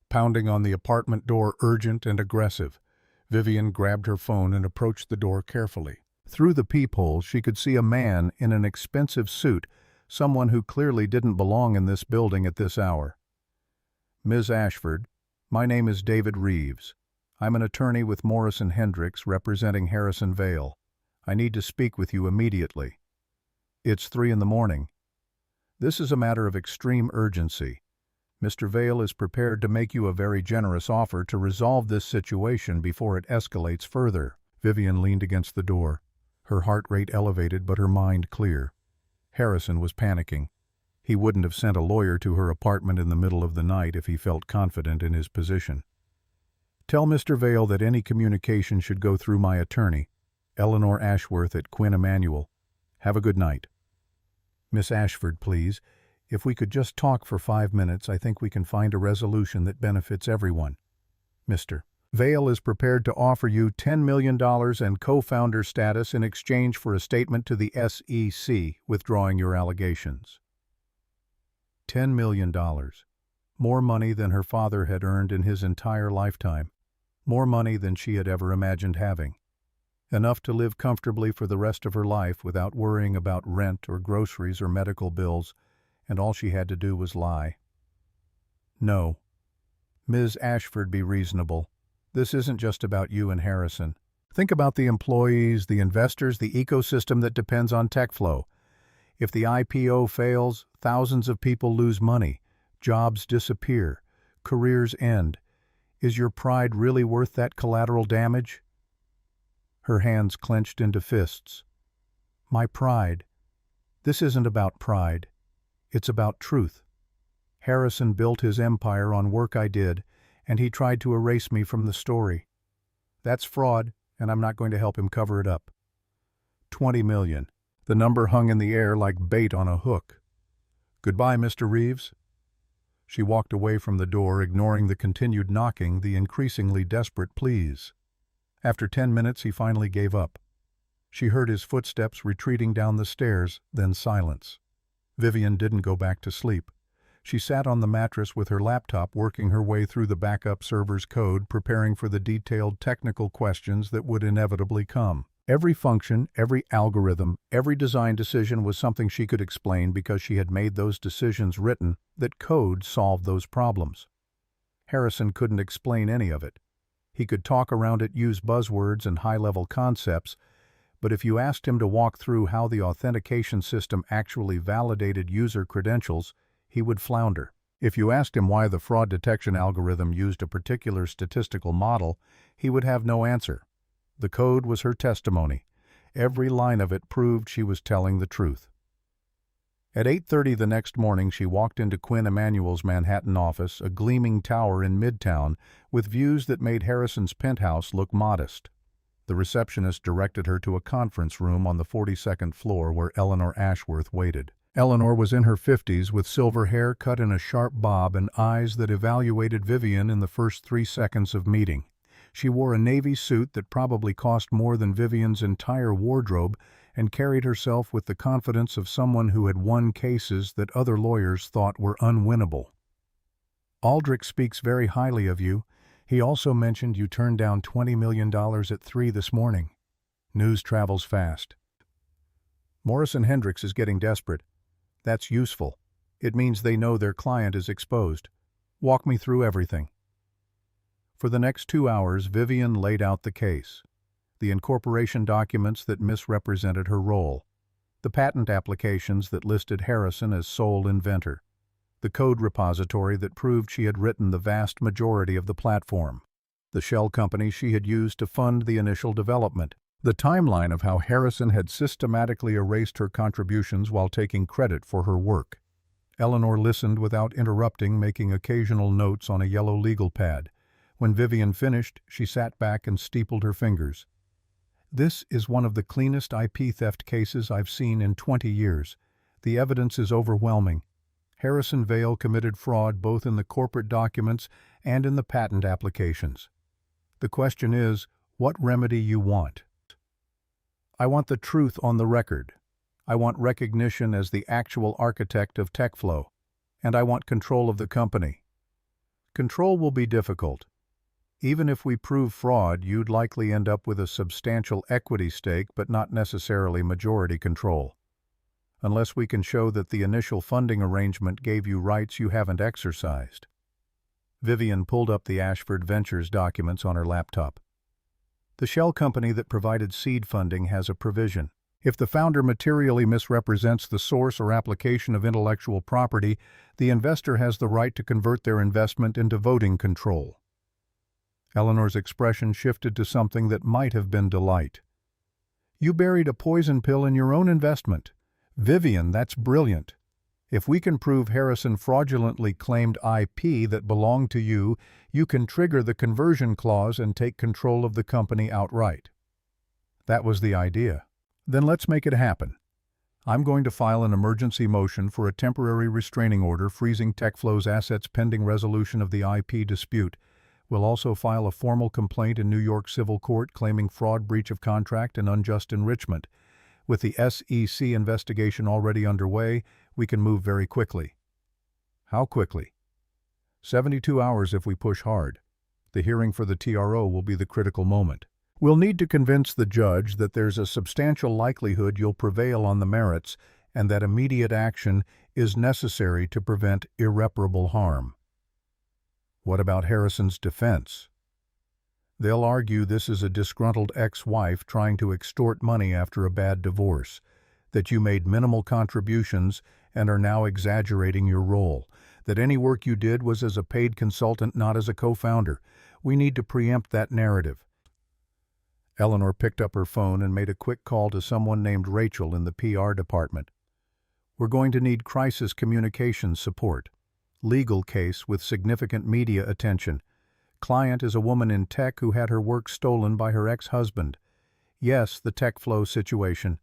Pounding on the apartment door, urgent and aggressive. Vivian grabbed her phone and approached the door carefully. Through the peephole, she could see a man in an expensive suit, someone who clearly didn't belong in this building at this hour. "Ms. Ashford, my name is David Reeves. I'm an attorney with Morris & Hendricks representing Harrison Vale. I need to speak with you immediately." "It's 3 in the morning. This is a matter of extreme urgency. Mr. Vale is prepared to make you a very generous offer to resolve this situation before it escalates further." Vivian leaned against the door, her heart rate elevated but her mind clear. Harrison was panicking. He wouldn't have sent a lawyer to her apartment in the middle of the night if he felt confident in his position. "Tell Mr. Vale that any communication should go through my attorney, Eleanor Ashworth at Quinn Emanuel. Have a good night." "Miss Ashford, please. If we could just talk for 5 minutes, I think we can find a resolution that benefits everyone. Mr. Vale is prepared to offer you $10 million and co-founder status in exchange for a statement to the SEC withdrawing your allegations." $10 million. More money than her father had earned in his entire lifetime. More money than she had ever imagined having. Enough to live comfortably for the rest of her life without worrying about rent or groceries or medical bills, and all she had to do was lie. "No. Ms. Ashford, be reasonable. This isn't just about you and Harrison. Think about the employees, the investors, the ecosystem that depends on tech flow. If the IPO fails, thousands of people lose money, jobs disappear, careers end. Is your pride really worth that collateral damage? Her hands clenched into fists. My pride. This isn't about pride. It's about truth. Harrison built his empire on work I did, and he tried to erase me from the story. That's fraud, and I'm not going to help him cover it up. 20 million. The number hung in the air like bait on a hook. Goodbye, Mr. Reeves. She walked away from the door, ignoring the continued knocking, the increasingly desperate pleas. After 10 minutes, he finally gave up. She heard his footsteps retreating down the stairs, then silence. Vivian didn't go back to sleep. She sat on the mattress with her laptop, working her way through the backup server's code, preparing for the detailed technical questions that would inevitably come. Every function, every algorithm, every design decision was something she could explain because she had made those decisions written, that code solved those problems. Harrison couldn't explain any of it. He could talk around it, use buzzwords and high-level concepts, but if you asked him to walk through how the authentication system actually validated user credentials, he would flounder. If you asked him why the fraud detection algorithm used a particular statistical model, he would have no answer. The code was her testimony. Every line of it proved she was telling the truth. At 8:30 the next morning, she walked into Quinn Emanuel's Manhattan office, a gleaming tower in Midtown, with views that made Harrison's penthouse look modest. The receptionist directed her to a conference room on the 42nd floor where Eleanor Ashworth waited. Eleanor was in her 50s, with silver hair cut in a sharp bob and eyes that evaluated Vivian in the first 3 seconds of meeting. She wore a navy suit that probably cost more than Vivian's entire wardrobe and carried herself with the confidence of someone who had won cases that other lawyers thought were unwinnable. Aldrich speaks very highly of you. He also mentioned you turned down $20 million at 3 this morning. News travels fast. Morrison Hendricks is getting desperate. That's useful. It means they know their client is exposed. Walk me through everything. For the next 2 hours, Vivian laid out the case. The incorporation documents that misrepresented her role. The patent applications that listed Harrison as sole inventor. The code repository that proved she had written the vast majority of the platform. The shell company she had used to fund the initial development. The timeline of how Harrison had systematically erased her contributions while taking credit for her work. Eleanor listened without interrupting, making occasional notes on a yellow legal pad. When Vivian finished, she sat back and steepled her fingers. This is one of the cleanest IP theft cases I've seen in 20 years. The evidence is overwhelming. Harrison Vale committed fraud both in the corporate documents and in the patent applications. The question is, what remedy you want? I want the truth on the record. I want recognition as the actual architect of TechFlow. And I want control of the company. Control will be difficult. Even if we prove fraud, you'd likely end up with a substantial equity stake but not necessarily majority control. Unless we can show that the initial funding arrangement gave you rights you haven't exercised. Vivian pulled up the Ashford Ventures documents on her laptop. The shell company that provided seed funding has a provision. If the founder materially misrepresents the source or application of intellectual property, the investor has the right to convert their investment into voting control. Eleanor's expression shifted to something that might have been delight. You buried a poison pill in your own investment. Vivian, that's brilliant. If we can prove Harrison fraudulently claimed IP that belonged to you, you can trigger the conversion clause and take control of the company outright. That was the idea. Then let's make it happen. I'm going to file an emergency motion for a temporary restraining order freezing TechFlow's assets pending resolution of the IP dispute. We'll also file a formal complaint in New York Civil Court claiming fraud, breach of contract, and unjust enrichment. With the SEC investigation already underway, we can move very quickly. How quickly? 72 hours if we push hard. The hearing for the TRO will be the critical moment. We'll need to convince the judge that there's a substantial likelihood you'll prevail on the merits and that immediate action is necessary to prevent irreparable harm. What about Harrison's defense? They'll argue this is a disgruntled ex-wife trying to extort money after a bad divorce, that you made minimal contributions and are now exaggerating your role, that any work you did was as a paid consultant, not as a co-founder. We need to preempt that narrative. Eleanor picked up her phone and made a quick call to someone named Rachel in the PR department. We're going to need crisis communications support. Legal case with significant media attention. Client is a woman in tech who had her work stolen by her ex-husband. Yes, the TechFlow situation.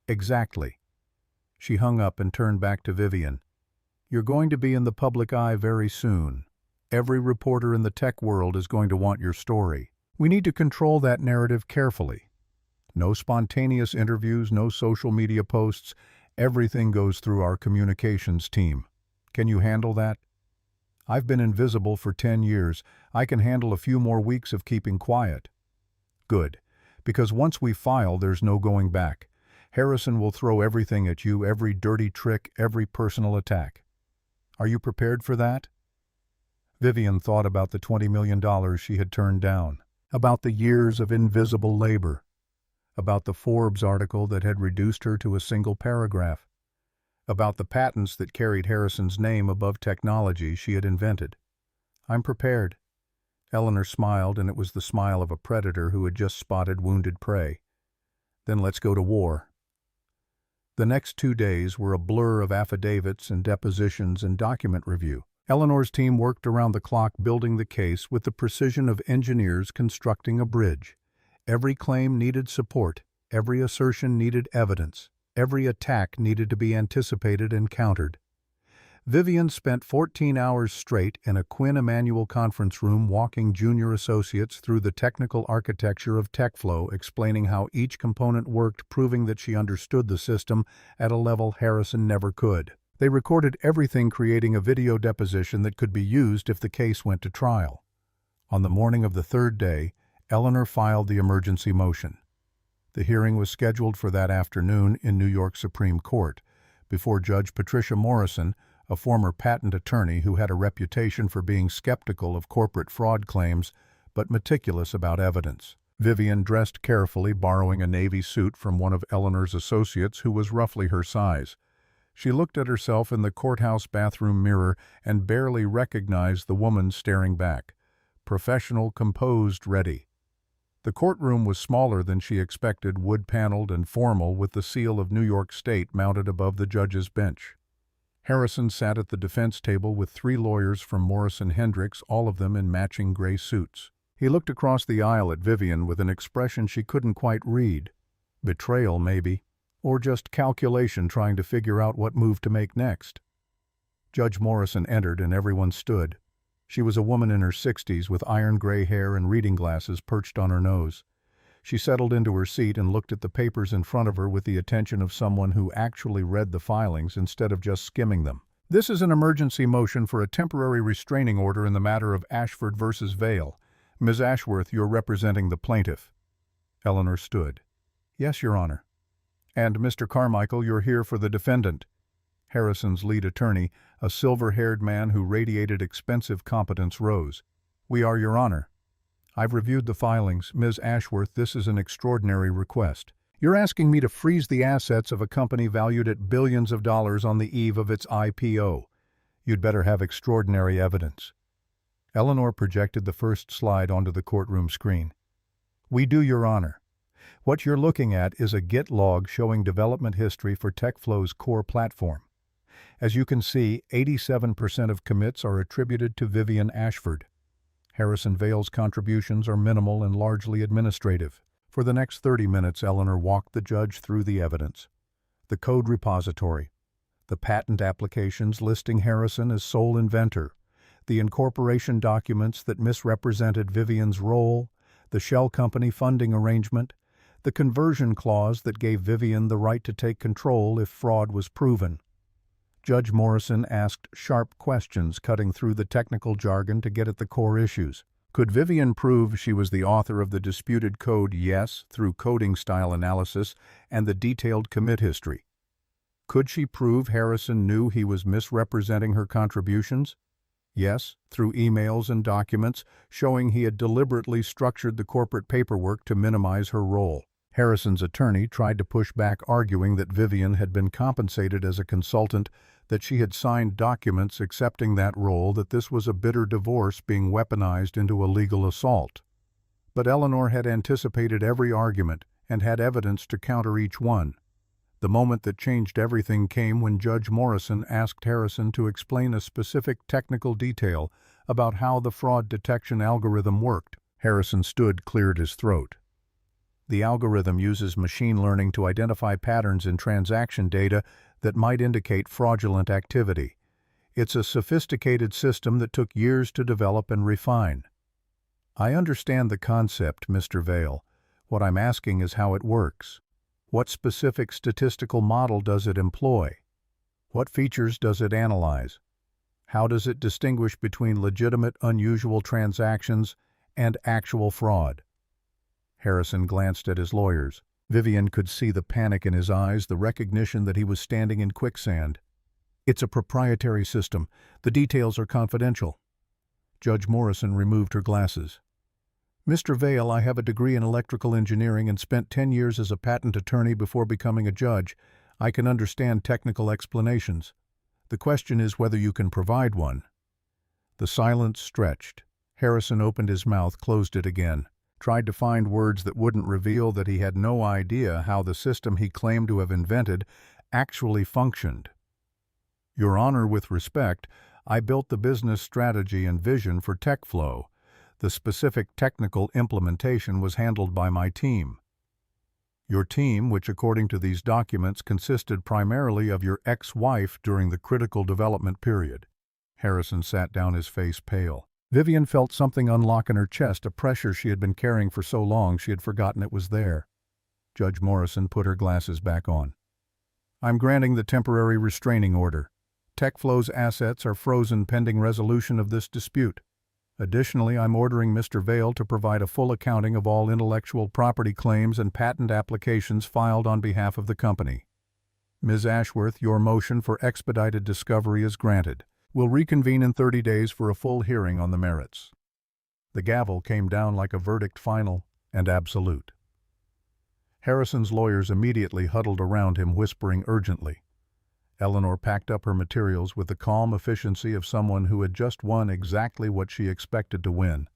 Exactly. She hung up and turned back to Vivian. You're going to be in the public eye very soon. Every reporter in the tech world is going to want your story. We need to control that narrative carefully. No spontaneous interviews, no social media posts. Everything goes through our communications team. Can you handle that? I've been invisible for 10 years. I can handle a few more weeks of keeping quiet. Good, because once we file, there's no going back. Harrison will throw everything at you, every dirty trick, every personal attack. Are you prepared for that? Vivian thought about the $20 million she had turned down, about the years of invisible labor, about the Forbes article that had reduced her to a single paragraph, about the patents that carried Harrison's name above technology she had invented. I'm prepared. Eleanor smiled, and it was the smile of a predator who had just spotted wounded prey. Then let's go to war. The next 2 days were a blur of affidavits and depositions and document review. Eleanor's team worked around the clock building the case with the precision of engineers constructing a bridge. Every claim needed support, every assertion needed evidence, every attack needed to be anticipated and countered. Vivian spent 14 hours straight in a Quinn Emanuel conference room walking junior associates through the technical architecture of TechFlow, explaining how each component worked, proving that she understood the system at a level Harrison never could. They recorded everything, creating a video deposition that could be used if the case went to trial. On the morning of the third day, Eleanor filed the emergency motion. The hearing was scheduled for that afternoon in New York Supreme Court, before Judge Patricia Morrison, a former patent attorney who had a reputation for being skeptical of corporate fraud claims, but meticulous about evidence. Vivian dressed carefully, borrowing a navy suit from one of Eleanor's associates who was roughly her size. She looked at herself in the courthouse bathroom mirror and barely recognized the woman staring back. Professional, composed, ready. The courtroom was smaller than she expected, wood-paneled and formal, with the seal of New York State mounted above the judge's bench. Harrison sat at the defense table with 3 lawyers from Morrison Hendricks, all of them in matching gray suits. He looked across the aisle at Vivian with an expression she couldn't quite read. Betrayal, maybe, or just calculation, trying to figure out what move to make next. Judge Morrison entered and everyone stood. She was a woman in her 60s with iron gray hair and reading glasses perched on her nose. She settled into her seat and looked at the papers in front of her with the attention of someone who actually read the filings instead of just skimming them. This is an emergency motion for a temporary restraining order in the matter of Ashford versus Vail. Ms. Ashworth, you're representing the plaintiff. Eleanor stood. Yes, Your Honor. And Mr. Carmichael, you're here for the defendant. Harrison's lead attorney, a silver-haired man who radiated expensive competence, rose. We are, Your Honor. I've reviewed the filings. Ms. Ashworth, this is an extraordinary request. You're asking me to freeze the assets of a company valued at billions of dollars on the eve of its IPO. You'd better have extraordinary evidence. Eleanor projected the first slide onto the courtroom screen. We do, Your Honor. What you're looking at is a Git log showing development history for TechFlow's core platform. As you can see, 87% of commits are attributed to Vivian Ashford. Harrison Vail's contributions are minimal and largely administrative. For the next 30 minutes, Eleanor walked the judge through the evidence. The code repository, the patent applications listing Harrison as sole inventor, the incorporation documents that misrepresented Vivian's role, the shell company funding arrangement, the conversion clause that gave Vivian the right to take control if fraud was proven. Judge Morrison asked sharp questions, cutting through the technical jargon to get at the core issues. Could Vivian prove she was the author of the disputed code? Yes, through coding style analysis and the detailed commit history. Could she prove Harrison knew he was misrepresenting her contributions? Yes, through emails and documents showing he had deliberately structured the corporate paperwork to minimize her role. Harrison's attorney tried to push back, arguing that Vivian had been compensated as a consultant, that she had signed documents accepting that role, that this was a bitter divorce being weaponized into a legal assault. But Eleanor had anticipated every argument and had evidence to counter each one. The moment that changed everything came when Judge Morrison asked Harrison to explain a specific technical detail about how the fraud detection algorithm worked. Harrison stood, cleared his throat. The algorithm uses machine learning to identify patterns in transaction data that might indicate fraudulent activity. It's a sophisticated system that took years to develop and refine. I understand the concept, Mr. Vale. What I'm asking is how it works. What specific statistical model does it employ? What features does it analyze? How does it distinguish between legitimate, unusual transactions and actual fraud? Harrison glanced at his lawyers. Vivian could see the panic in his eyes, the recognition that he was standing in quicksand. It's a proprietary system. The details are confidential. Judge Morrison removed her glasses. Mr. Vale, I have a degree in electrical engineering and spent 10 years as a patent attorney before becoming a judge. I can understand technical explanations. The question is whether you can provide one. The silence stretched. Harrison opened his mouth, closed it again, tried to find words that wouldn't reveal that he had no idea how the system he claimed to have invented actually functioned. Your Honor, with respect, I built the business strategy and vision for TechFlow. The specific technical implementation was handled by my team. Your team, which according to these documents consisted primarily of your ex-wife during the critical development period. Harrison sat down, his face pale. Vivian felt something unlock in her chest, a pressure she had been carrying for so long she had forgotten it was there. Judge Morrison put her glasses back on. I'm granting the temporary restraining order. TechFlow's assets are frozen pending resolution of this dispute. Additionally, I'm ordering Mr. Vale to provide a full accounting of all intellectual property claims and patent applications filed on behalf of the company. Ms. Ashworth, your motion for expedited discovery is granted. We'll reconvene in 30 days for a full hearing on the merits. The gavel came down like a verdict, final and absolute. Harrison's lawyers immediately huddled around him, whispering urgently. Eleanor packed up her materials with the calm efficiency of someone who had just won exactly what she expected to win.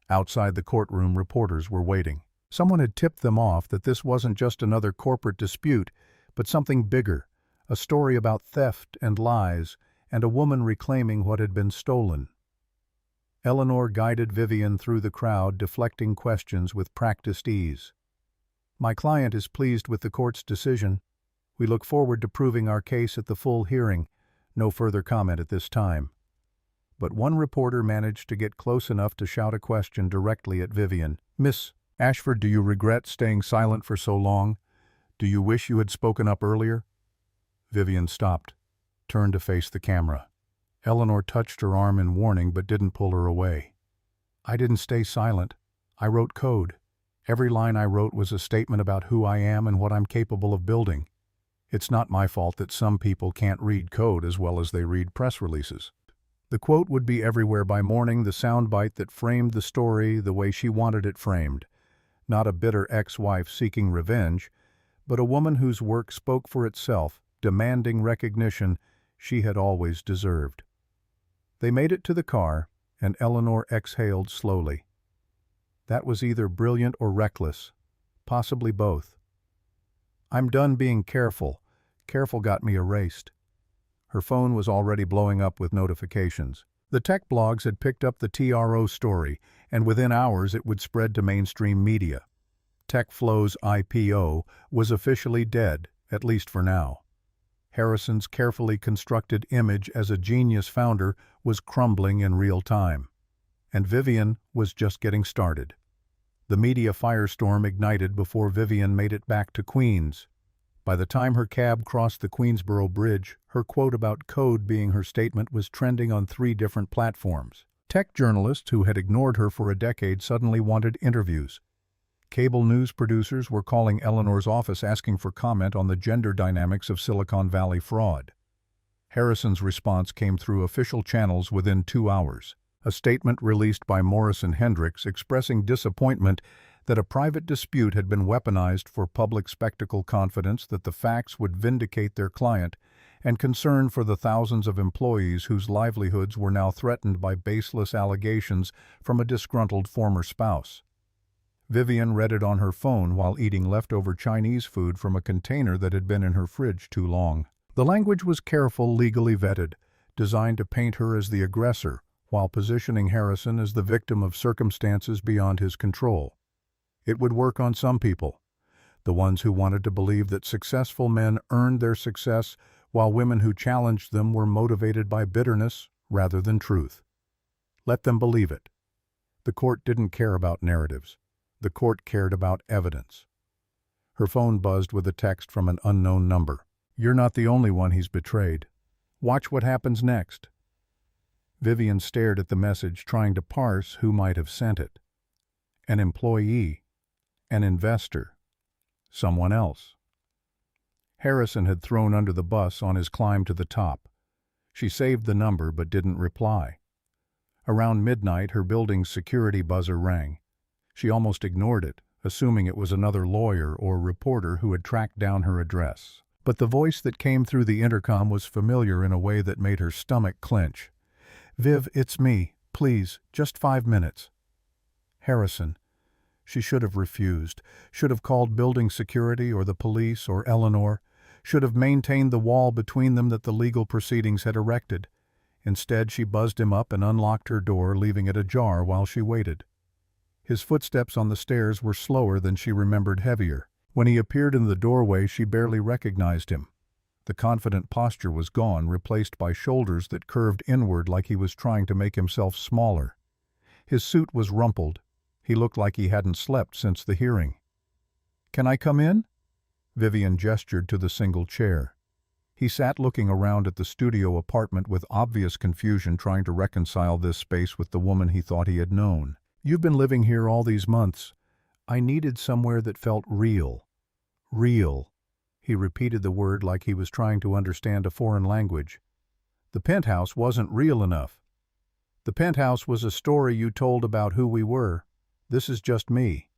Outside the courtroom, reporters were waiting. Someone had tipped them off that this wasn't just another corporate dispute, but something bigger, a story about theft and lies, and a woman reclaiming what had been stolen. Eleanor guided Vivian through the crowd, deflecting questions with practiced ease. My client is pleased with the court's decision. We look forward to proving our case at the full hearing. No further comment at this time. But one reporter managed to get close enough to shout a question directly at Vivian. Miss Ashford, do you regret staying silent for so long? Do you wish you had spoken up earlier? Vivian stopped, turned to face the camera. Eleanor touched her arm in warning but didn't pull her away. I didn't stay silent. I wrote code. Every line I wrote was a statement about who I am and what I'm capable of building. It's not my fault that some people can't read code as well as they read press releases. The quote would be everywhere by morning, the soundbite that framed the story the way she wanted it framed. Not a bitter ex-wife seeking revenge, but a woman whose work spoke for itself, demanding recognition she had always deserved. They made it to the car, and Eleanor exhaled slowly. That was either brilliant or reckless, possibly both. I'm done being careful. Careful got me erased. Her phone was already blowing up with notifications. The tech blogs had picked up the TRO story, and within hours it would spread to mainstream media. TechFlow's IPO was officially dead, at least for now. Harrison's carefully constructed image as a genius founder was crumbling in real time. And Vivian was just getting started. The media firestorm ignited before Vivian made it back to Queens. By the time her cab crossed the Queensboro Bridge, her quote about code being her statement was trending on 3 different platforms. Tech journalists who had ignored her for a decade suddenly wanted interviews. Cable news producers were calling Eleanor's office asking for comment on the gender dynamics of Silicon Valley fraud. Harrison's response came through official channels within 2 hours. A statement released by Morrison Hendricks expressing disappointment that a private dispute had been weaponized for public spectacle, confidence that the facts would vindicate their client, and concern for the thousands of employees whose livelihoods were now threatened by baseless allegations from a disgruntled former spouse. Vivian read it on her phone while eating leftover Chinese food from a container that had been in her fridge too long. The language was careful, legally vetted, designed to paint her as the aggressor, while positioning Harrison as the victim of circumstances beyond his control. It would work on some people, the ones who wanted to believe that successful men earned their success, while women who challenged them were motivated by bitterness rather than truth. Let them believe it. The court didn't care about narratives. The court cared about evidence. Her phone buzzed with a text from an unknown number. "You're not the only one he's betrayed. Watch what happens next." Vivian stared at the message, trying to parse who might have sent it. An employee, an investor, someone else. Harrison had thrown under the bus on his climb to the top. She saved the number but didn't reply. Around midnight, her building's security buzzer rang. She almost ignored it, assuming it was another lawyer or reporter who had tracked down her address. But the voice that came through the intercom was familiar in a way that made her stomach clench. "Viv, it's me. Please, just 5 minutes." Harrison. She should have refused, should have called building security or the police or Eleanor, should have maintained the wall between them that the legal proceedings had erected. Instead, she buzzed him up and unlocked her door, leaving it ajar while she waited. His footsteps on the stairs were slower than she remembered, heavier. When he appeared in the doorway, she barely recognized him. The confident posture was gone, replaced by shoulders that curved inward like he was trying to make himself smaller. His suit was rumpled. He looked like he hadn't slept since the hearing. "Can I come in?" Vivian gestured to the single chair. He sat looking around at the studio apartment with obvious confusion, trying to reconcile this space with the woman he thought he had known. "You've been living here all these months. I needed somewhere that felt real." Real. He repeated the word like he was trying to understand a foreign language. "The penthouse wasn't real enough. The penthouse was a story you told about who we were. This is just me."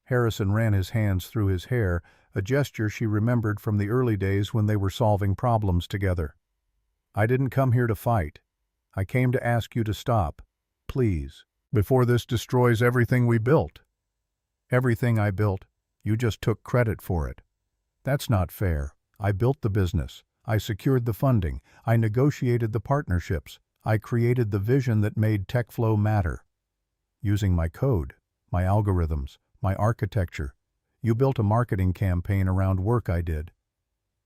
Harrison ran his hands through his hair, a gesture she remembered from the early days when they were solving problems together. "I didn't come here to fight. I came to ask you to stop. Please. Before this destroys everything we built." "Everything I built. You just took credit for it. That's not fair. I built the business. I secured the funding. I negotiated the partnerships. I created the vision that made TechFlow matter. Using my code, my algorithms, my architecture. You built a marketing campaign around work I did."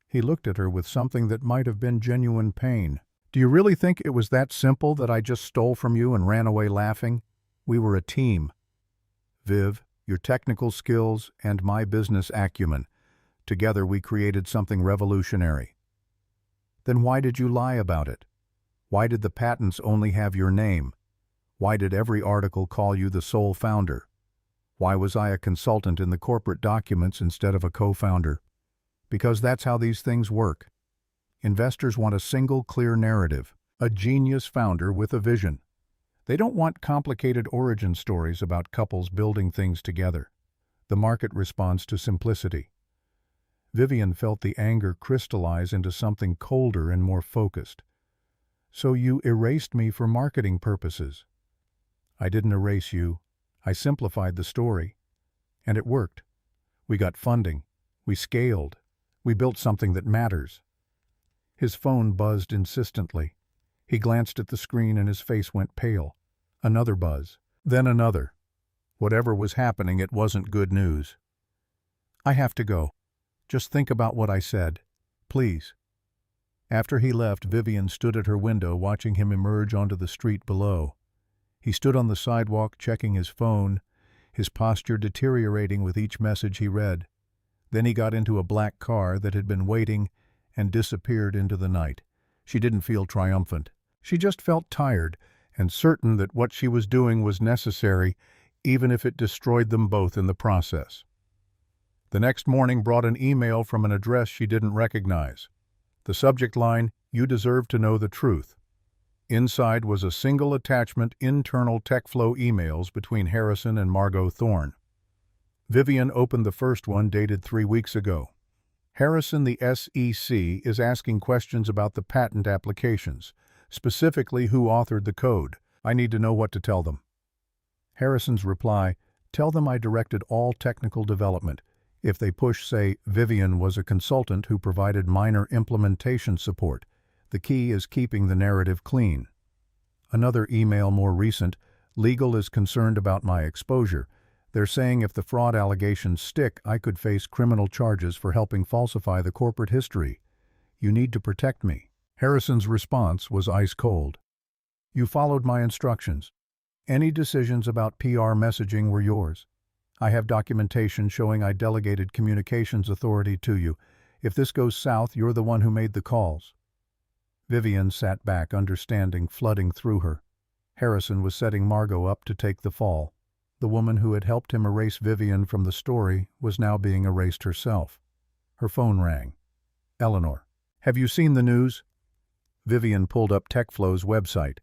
He looked at her with something that might have been genuine pain. "Do you really think it was that simple that I just stole from you and ran away laughing? We were a team. Viv, your technical skills and my business acumen. Together we created something revolutionary." "Then why did you lie about it? Why did the patents only have your name? Why did every article call you the sole founder? Why was I a consultant in the corporate documents instead of a co-founder?" "Because that's how these things work. Investors want a single, clear narrative, a genius founder with a vision. They don't want complicated origin stories about couples building things together. The market responds to simplicity." Vivian felt the anger crystallize into something colder and more focused. "So you erased me for marketing purposes." "I didn't erase you. I simplified the story. And it worked. We got funding. We scaled. We built something that matters." His phone buzzed insistently. He glanced at the screen and his face went pale. Another buzz. Then another. Whatever was happening, it wasn't good news. "I have to go. Just think about what I said. Please." After he left, Vivian stood at her window watching him emerge onto the street below. He stood on the sidewalk checking his phone, his posture deteriorating with each message he read. Then he got into a black car that had been waiting and disappeared into the night. She didn't feel triumphant. She just felt tired and certain that what she was doing was necessary, even if it destroyed them both in the process. The next morning brought an email from an address she didn't recognize. The subject line, "You deserve to know the truth." Inside was a single attachment, internal TechFlow emails between Harrison and Margot Thorne. Vivian opened the first one, dated 3 weeks ago. Harrison, the SEC, is asking questions about the patent applications, specifically who authored the code. I need to know what to tell them. Harrison's reply, "Tell them I directed all technical development. If they push, say, Vivian was a consultant who provided minor implementation support. The key is keeping the narrative clean." Another email more recent, "Legal is concerned about my exposure. They're saying if the fraud allegations stick, I could face criminal charges for helping falsify the corporate history. You need to protect me." Harrison's response was ice cold. "You followed my instructions. Any decisions about PR messaging were yours. I have documentation showing I delegated communications authority to you. If this goes south, you're the one who made the calls." Vivian sat back, understanding flooding through her. Harrison was setting Margot up to take the fall. The woman who had helped him erase Vivian from the story was now being erased herself. Her phone rang. "Eleanor, have you seen the news?" Vivian pulled up TechFlow's website.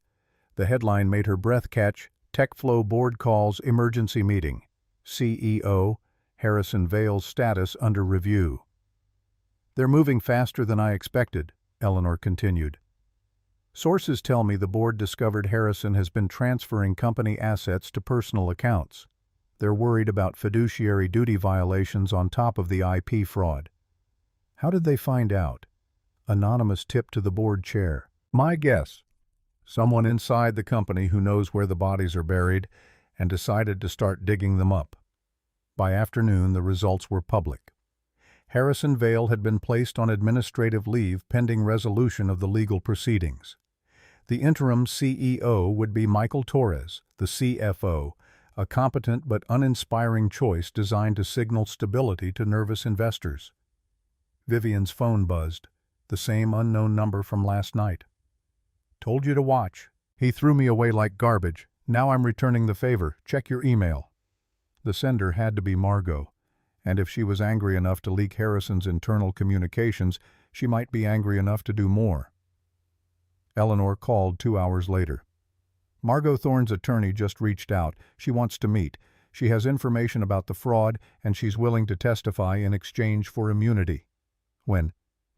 The headline made her breath catch. "TechFlow Board Calls Emergency Meeting. CEO, Harrison Vale's status under review." "They're moving faster than I expected," Eleanor continued. "Sources tell me the board discovered Harrison has been transferring company assets to personal accounts. They're worried about fiduciary duty violations on top of the IP fraud." "How did they find out?" Anonymous tip to the board chair. "My guess. Someone inside the company who knows where the bodies are buried and decided to start digging them up." By afternoon, the results were public. Harrison Vale had been placed on administrative leave pending resolution of the legal proceedings. The interim CEO would be Michael Torres, the CFO, a competent but uninspiring choice designed to signal stability to nervous investors. Vivian's phone buzzed, the same unknown number from last night. "Told you to watch. He threw me away like garbage. Now I'm returning the favor. Check your email." The sender had to be Margot, and if she was angry enough to leak Harrison's internal communications, she might be angry enough to do more. Eleanor called 2 hours later. "Margot Thorne's attorney just reached out. She wants to meet. She has information about the fraud, and she's willing to testify in exchange for immunity." "When?"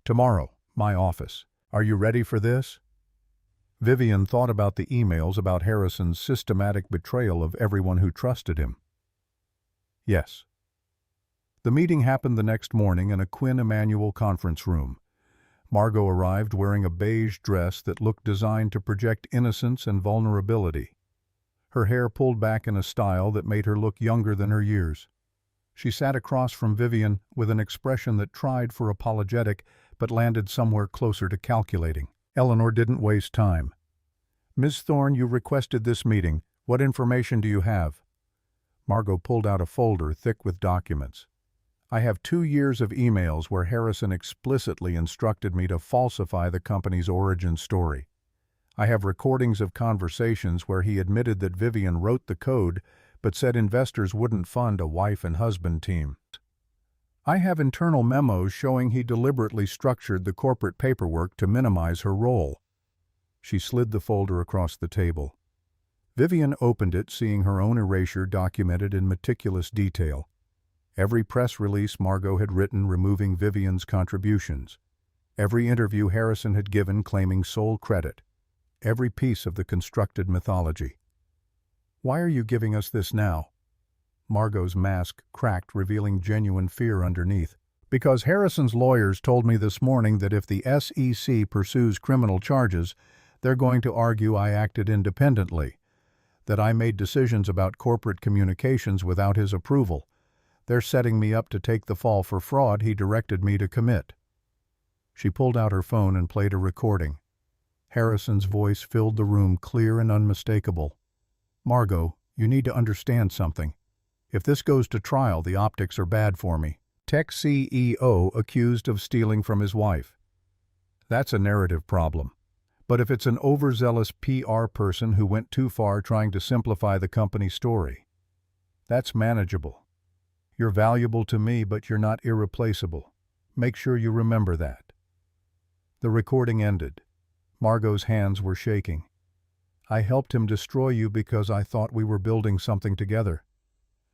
"Tomorrow, my office. Are you ready for this?" Vivian thought about the emails about Harrison's systematic betrayal of everyone who trusted him. Yes. The meeting happened the next morning in a Quinn Emanuel conference room. Margot arrived wearing a beige dress that looked designed to project innocence and vulnerability. Her hair pulled back in a style that made her look younger than her years. She sat across from Vivian with an expression that tried for apologetic but landed somewhere closer to calculating. Eleanor didn't waste time. "Ms. Thorne, you requested this meeting. What information do you have?" Margot pulled out a folder thick with documents. "I have 2 years of emails where Harrison explicitly instructed me to falsify the company's origin story. I have recordings of conversations where he admitted that Vivian wrote the code but said investors wouldn't fund a wife and husband team. I have internal memos showing he deliberately structured the corporate paperwork to minimize her role." She slid the folder across the table. Vivian opened it, seeing her own erasure documented in meticulous detail. Every press release Margot had written removing Vivian's contributions. Every interview Harrison had given claiming sole credit. Every piece of the constructed mythology. "Why are you giving us this now?" Margot's mask cracked, revealing genuine fear underneath. "Because Harrison's lawyers told me this morning that if the SEC pursues criminal charges, they're going to argue I acted independently, that I made decisions about corporate communications without his approval. They're setting me up to take the fall for fraud he directed me to commit." She pulled out her phone and played a recording. Harrison's voice filled the room, clear and unmistakable. "Margot, you need to understand something. If this goes to trial, the optics are bad for me. Tech CEO accused of stealing from his wife. That's a narrative problem. But if it's an overzealous PR person who went too far trying to simplify the company story, that's manageable. You're valuable to me, but you're not irreplaceable. Make sure you remember that." The recording ended. Margot's hands were shaking. I helped him destroy you because I thought we were building something together.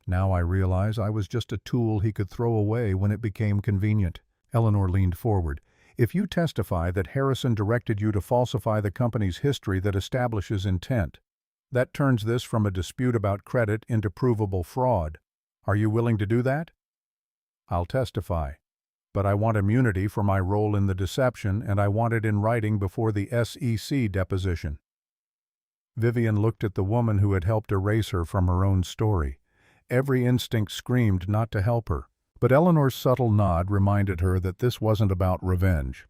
Now I realize I was just a tool he could throw away when it became convenient. Eleanor leaned forward. If you testify that Harrison directed you to falsify the company's history that establishes intent, that turns this from a dispute about credit into provable fraud. Are you willing to do that? I'll testify. But I want immunity for my role in the deception, and I want it in writing before the SEC deposition. Vivian looked at the woman who had helped erase her from her own story. Every instinct screamed not to help her, but Eleanor's subtle nod reminded her that this wasn't about revenge.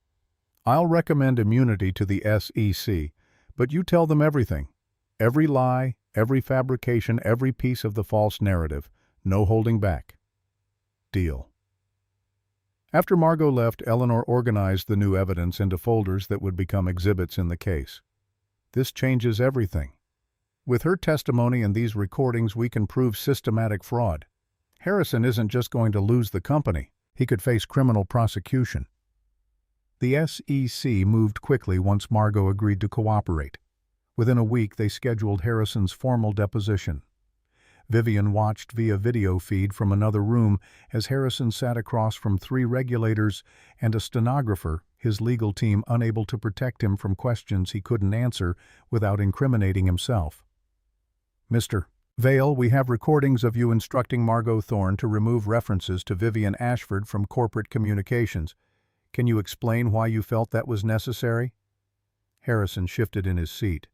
I'll recommend immunity to the SEC, but you tell them everything. Every lie, every fabrication, every piece of the false narrative. No holding back. Deal. After Margot left, Eleanor organized the new evidence into folders that would become exhibits in the case. This changes everything. With her testimony and these recordings, we can prove systematic fraud. Harrison isn't just going to lose the company. He could face criminal prosecution. The SEC moved quickly once Margot agreed to cooperate. Within a week, they scheduled Harrison's formal deposition. Vivian watched via video feed from another room as Harrison sat across from 3 regulators and a stenographer, his legal team unable to protect him from questions he couldn't answer without incriminating himself. Mr. Vale, we have recordings of you instructing Margot Thorne to remove references to Vivian Ashford from corporate communications. Can you explain why you felt that was necessary? Harrison shifted in his seat.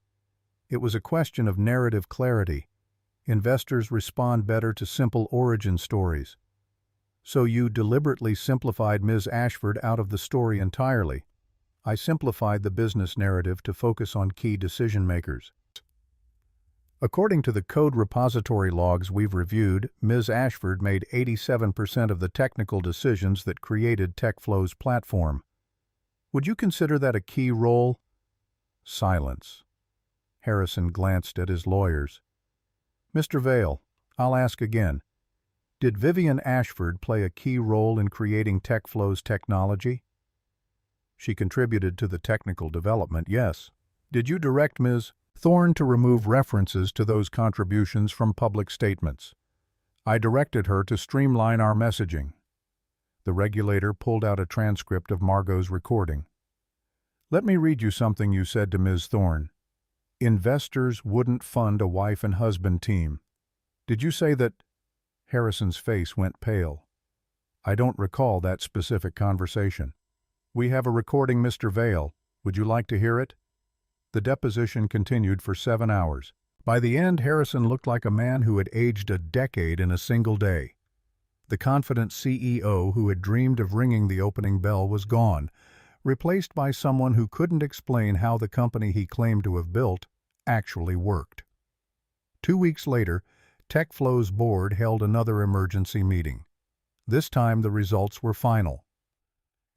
It was a question of narrative clarity. Investors respond better to simple origin stories. So you deliberately simplified Ms. Ashford out of the story entirely. I simplified the business narrative to focus on key decision-makers. According to the code repository logs we've reviewed, Ms. Ashford made 87% of the technical decisions that created TechFlow's platform. Would you consider that a key role? Silence. Harrison glanced at his lawyers. Mr. Vale, I'll ask again. Did Vivian Ashford play a key role in creating TechFlow's technology? She contributed to the technical development, yes. Did you direct Ms. Thorne to remove references to those contributions from public statements? I directed her to streamline our messaging. The regulator pulled out a transcript of Margot's recording. Let me read you something you said to Ms. Thorne. Investors wouldn't fund a wife and husband team. Did you say that? Harrison's face went pale. I don't recall that specific conversation. We have a recording, Mr. Vale. Would you like to hear it? The deposition continued for 7 hours. By the end, Harrison looked like a man who had aged a decade in a single day. The confident CEO who had dreamed of ringing the opening bell was gone, replaced by someone who couldn't explain how the company he claimed to have built actually worked. 2 weeks later, TechFlow's board held another emergency meeting. This time the results were final.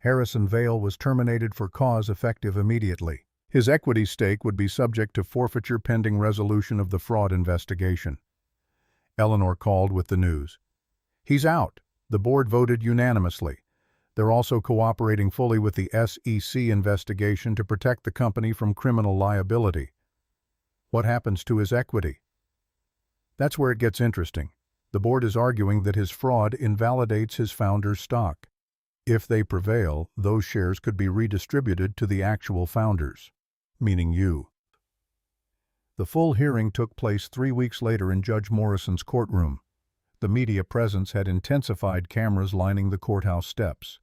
Harrison Vale was terminated for cause effective immediately. His equity stake would be subject to forfeiture pending resolution of the fraud investigation. Eleanor called with the news. He's out. The board voted unanimously. They're also cooperating fully with the SEC investigation to protect the company from criminal liability. What happens to his equity? That's where it gets interesting. The board is arguing that his fraud invalidates his founder's stock. If they prevail, those shares could be redistributed to the actual founders, meaning you. The full hearing took place 3 weeks later in Judge Morrison's courtroom. The media presence had intensified, cameras lining the courthouse steps.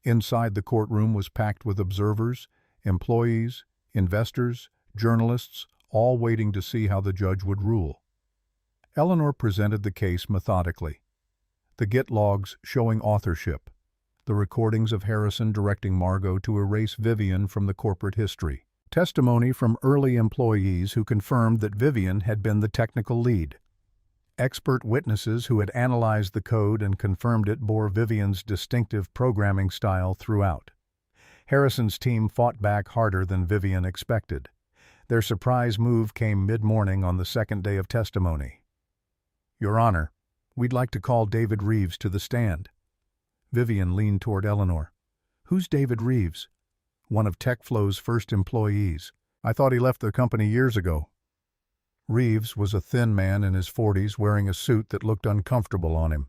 Inside the courtroom was packed with observers, employees, investors, journalists, all waiting to see how the judge would rule. Eleanor presented the case methodically. The Git logs showing authorship, the recordings of Harrison directing Margot to erase Vivian from the corporate history, testimony from early employees who confirmed that Vivian had been the technical lead. Expert witnesses who had analyzed the code and confirmed it bore Vivian's distinctive programming style throughout. Harrison's team fought back harder than Vivian expected. Their surprise move came mid-morning on the second day of testimony. Your Honor, we'd like to call David Reeves to the stand. Vivian leaned toward Eleanor. Who's David Reeves? one of TechFlow's first employees. I thought he left the company years ago. Reeves was a thin man in his 40s wearing a suit that looked uncomfortable on him.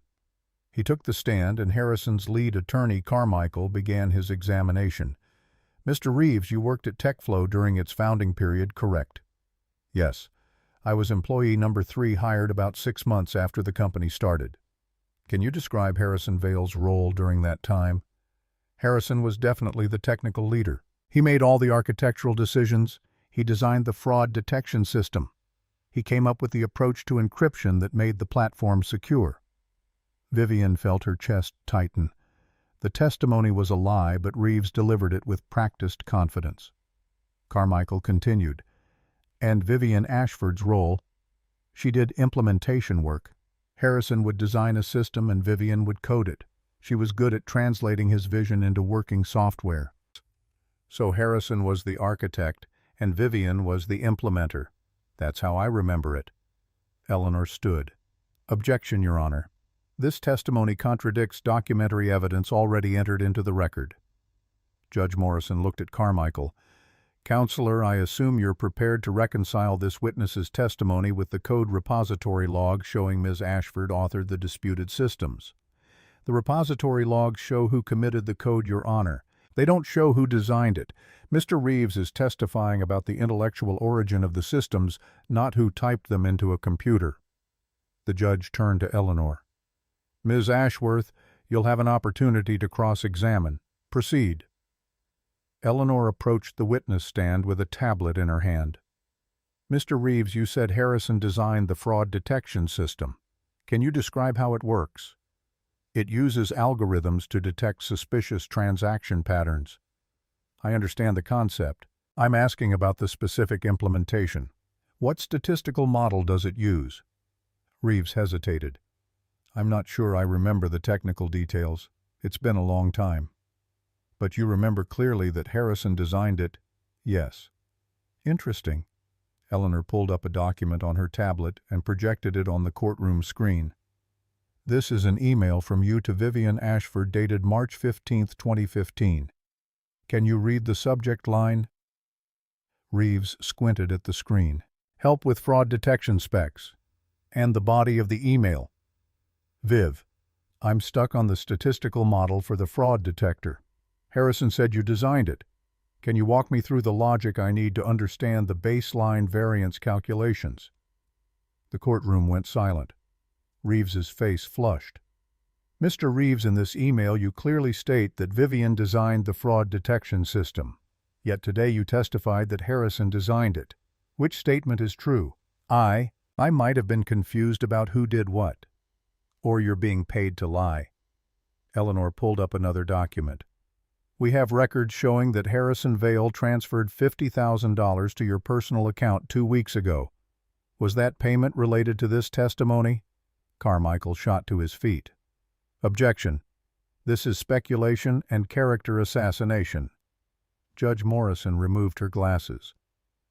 He took the stand and Harrison's lead attorney, Carmichael, began his examination. "Mr. Reeves, you worked at TechFlow during its founding period, correct?" "Yes. I was employee number 3, hired about 6 months after the company started." "Can you describe Harrison Vale's role during that time?" "Harrison was definitely the technical leader. He made all the architectural decisions. He designed the fraud detection system. He came up with the approach to encryption that made the platform secure." Vivian felt her chest tighten. The testimony was a lie, but Reeves delivered it with practiced confidence. Carmichael continued. "And Vivian Ashford's role? She did implementation work. Harrison would design a system and Vivian would code it. She was good at translating his vision into working software." "So Harrison was the architect and Vivian was the implementer. That's how I remember it." Eleanor stood. "Objection, Your Honor. This testimony contradicts documentary evidence already entered into the record." Judge Morrison looked at Carmichael. "Counselor, I assume you're prepared to reconcile this witness's testimony with the code repository log showing Ms. Ashford authored the disputed systems. The repository logs show who committed the code, Your Honor. They don't show who designed it. Mr. Reeves is testifying about the intellectual origin of the systems, not who typed them into a computer." The judge turned to Eleanor. "Ms. Ashworth, you'll have an opportunity to cross-examine. Proceed." Eleanor approached the witness stand with a tablet in her hand. "Mr. Reeves, you said Harrison designed the fraud detection system. Can you describe how it works?" "It uses algorithms to detect suspicious transaction patterns." "I understand the concept. I'm asking about the specific implementation. What statistical model does it use?" Reeves hesitated. "I'm not sure I remember the technical details. It's been a long time." "But you remember clearly that Harrison designed it?" "Yes." "Interesting." Eleanor pulled up a document on her tablet and projected it on the courtroom screen. "This is an email from you to Vivian Ashford dated March 15, 2015. Can you read the subject line?" Reeves squinted at the screen. "Help with fraud detection specs." "And the body of the email?" "Viv, I'm stuck on the statistical model for the fraud detector. Harrison said you designed it. Can you walk me through the logic I need to understand the baseline variance calculations?" The courtroom went silent. Reeves's face flushed. "Mr. Reeves, in this email you clearly state that Vivian designed the fraud detection system. Yet today you testified that Harrison designed it. Which statement is true?" I might have been confused about who did what." "Or you're being paid to lie." Eleanor pulled up another document. "We have records showing that Harrison Vale transferred $50,000 to your personal account 2 weeks ago. Was that payment related to this testimony?" Carmichael shot to his feet. "Objection. This is speculation and character assassination." Judge Morrison removed her glasses.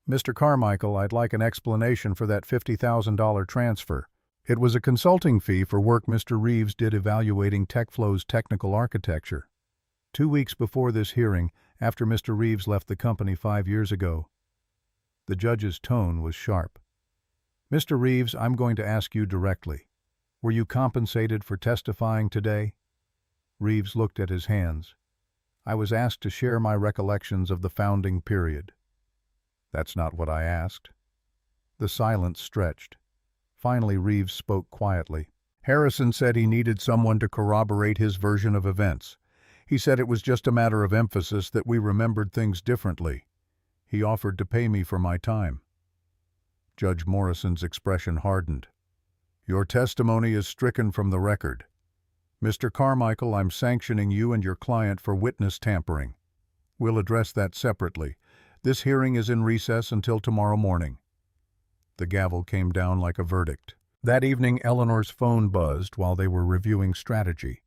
"Mr. Carmichael, I'd like an explanation for that $50,000 transfer. It was a consulting fee for work Mr. Reeves did evaluating TechFlow's technical architecture. 2 weeks before this hearing, after Mr. Reeves left the company 5 years ago." The judge's tone was sharp. "Mr. Reeves, I'm going to ask you directly. Were you compensated for testifying today?" Reeves looked at his hands. "I was asked to share my recollections of the founding period." "That's not what I asked." The silence stretched. Finally Reeves spoke quietly. "Harrison said he needed someone to corroborate his version of events. He said it was just a matter of emphasis that we remembered things differently. He offered to pay me for my time." Judge Morrison's expression hardened. "Your testimony is stricken from the record. Mr. Carmichael, I'm sanctioning you and your client for witness tampering. We'll address that separately. This hearing is in recess until tomorrow morning." The gavel came down like a verdict. That evening Eleanor's phone buzzed while they were reviewing strategy.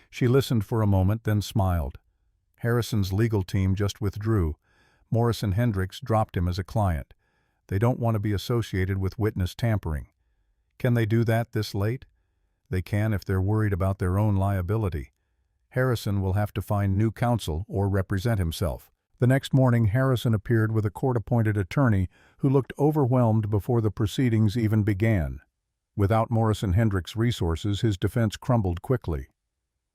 She listened for a moment, then smiled. Harrison's legal team just withdrew. Morrison Hendricks dropped him as a client. They don't want to be associated with witness tampering. Can they do that this late? They can if they're worried about their own liability. Harrison will have to find new counsel or represent himself. The next morning, Harrison appeared with a court-appointed attorney who looked overwhelmed before the proceedings even began. Without Morrison Hendrick's resources, his defense crumbled quickly.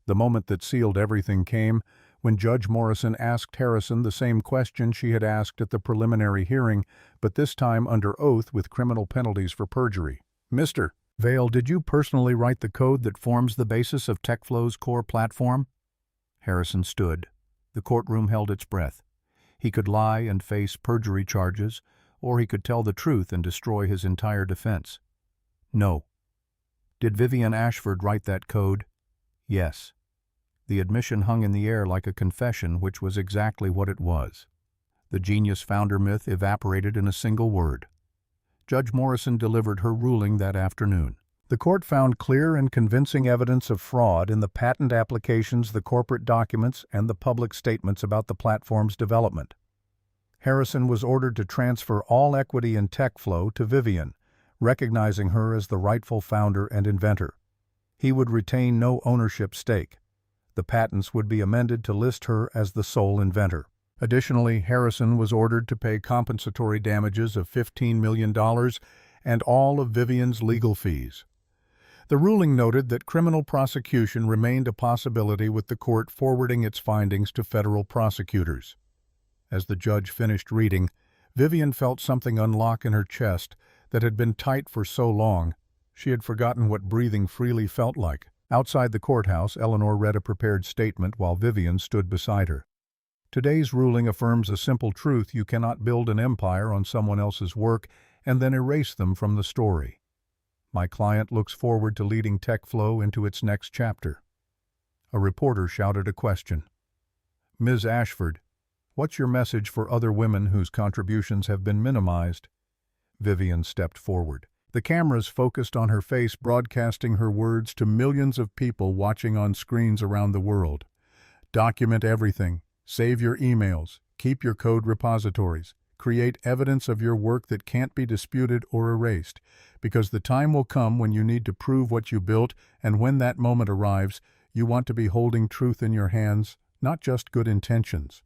The moment that sealed everything came when Judge Morrison asked Harrison the same question she had asked at the preliminary hearing, but this time under oath with criminal penalties for perjury. "Mr. Vale, did you personally write the code that forms the basis of TechFlow's core platform?" Harrison stood. The courtroom held its breath. He could lie and face perjury charges, or he could tell the truth and destroy his entire defense. "No." "Did Vivian Ashford write that code?" "Yes." The admission hung in the air like a confession, which was exactly what it was. The genius founder myth evaporated in a single word. Judge Morrison delivered her ruling that afternoon. The court found clear and convincing evidence of fraud in the patent applications, the corporate documents, and the public statements about the platform's development. Harrison was ordered to transfer all equity in TechFlow to Vivian, recognizing her as the rightful founder and inventor. He would retain no ownership stake. The patents would be amended to list her as the sole inventor. Additionally, Harrison was ordered to pay compensatory damages of $15 million and all of Vivian's legal fees. The ruling noted that criminal prosecution remained a possibility, with the court forwarding its findings to federal prosecutors. As the judge finished reading, Vivian felt something unlock in her chest that had been tight for so long. She had forgotten what breathing freely felt like. Outside the courthouse, Eleanor read a prepared statement while Vivian stood beside her. "Today's ruling affirms a simple truth: you cannot build an empire on someone else's work and then erase them from the story. My client looks forward to leading TechFlow into its next chapter." A reporter shouted a question. "Ms. Ashford, what's your message for other women whose contributions have been minimized?" Vivian stepped forward. The cameras focused on her face, broadcasting her words to millions of people watching on screens around the world. "Document everything. Save your emails. Keep your code repositories. Create evidence of your work that can't be disputed or erased, because the time will come when you need to prove what you built, and when that moment arrives, you want to be holding truth in your hands, not just good intentions."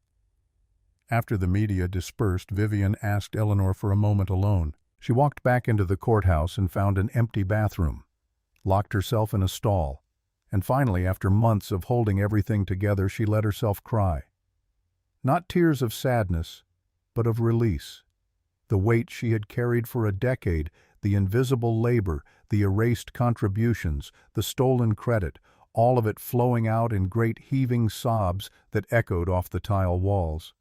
After the media dispersed, Vivian asked Eleanor for a moment alone. She walked back into the courthouse and found an empty bathroom, locked herself in a stall, and finally, after months of holding everything together, she let herself cry. Not tears of sadness, but of release. The weight she had carried for a decade, the invisible labor, the erased contributions, the stolen credit, all of it flowing out in great heaving sobs that echoed off the tile walls.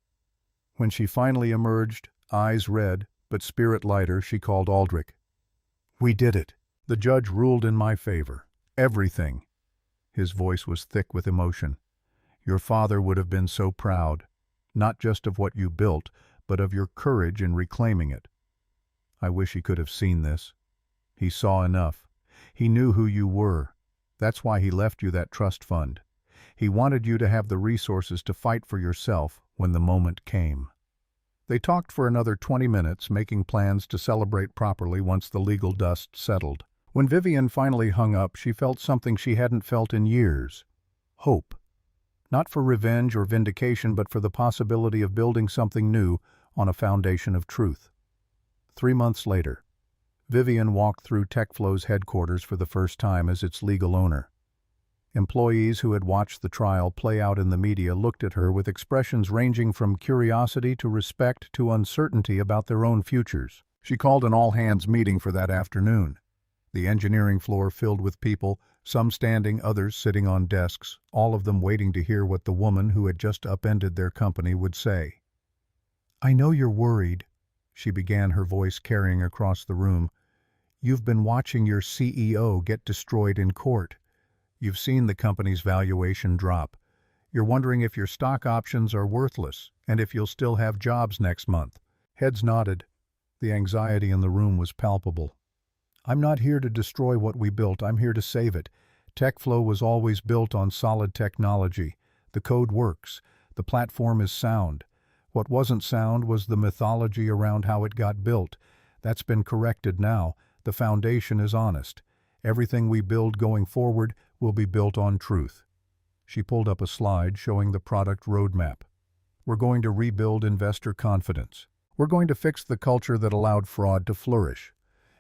When she finally emerged, eyes red, but spirit lighter, she called Aldrich. "We did it. The judge ruled in my favor. Everything." His voice was thick with emotion. "Your father would have been so proud, not just of what you built, but of your courage in reclaiming it. I wish he could have seen this. He saw enough. He knew who you were. That's why he left you that trust fund. He wanted you to have the resources to fight for yourself when the moment came." They talked for another 20 minutes, making plans to celebrate properly once the legal dust settled. When Vivian finally hung up, she felt something she hadn't felt in years: hope. Not for revenge or vindication, but for the possibility of building something new on a foundation of truth. 3 months later, Vivian walked through TechFlow's headquarters for the first time as its legal owner. Employees who had watched the trial play out in the media looked at her with expressions ranging from curiosity to respect to uncertainty about their own futures. She called an all-hands meeting for that afternoon. The engineering floor filled with people, some standing, others sitting on desks, all of them waiting to hear what the woman who had just upended their company would say. "I know you're worried," she began, her voice carrying across the room. "You've been watching your CEO get destroyed in court. You've seen the company's valuation drop. You're wondering if your stock options are worthless and if you'll still have jobs next month." Heads nodded. The anxiety in the room was palpable. "I'm not here to destroy what we built. I'm here to save it. TechFlow was always built on solid technology. The code works. The platform is sound. What wasn't sound was the mythology around how it got built. That's been corrected now. The foundation is honest. Everything we build going forward will be built on truth." She pulled up a slide showing the product roadmap. We're going to rebuild investor confidence. We're going to fix the culture that allowed fraud to flourish.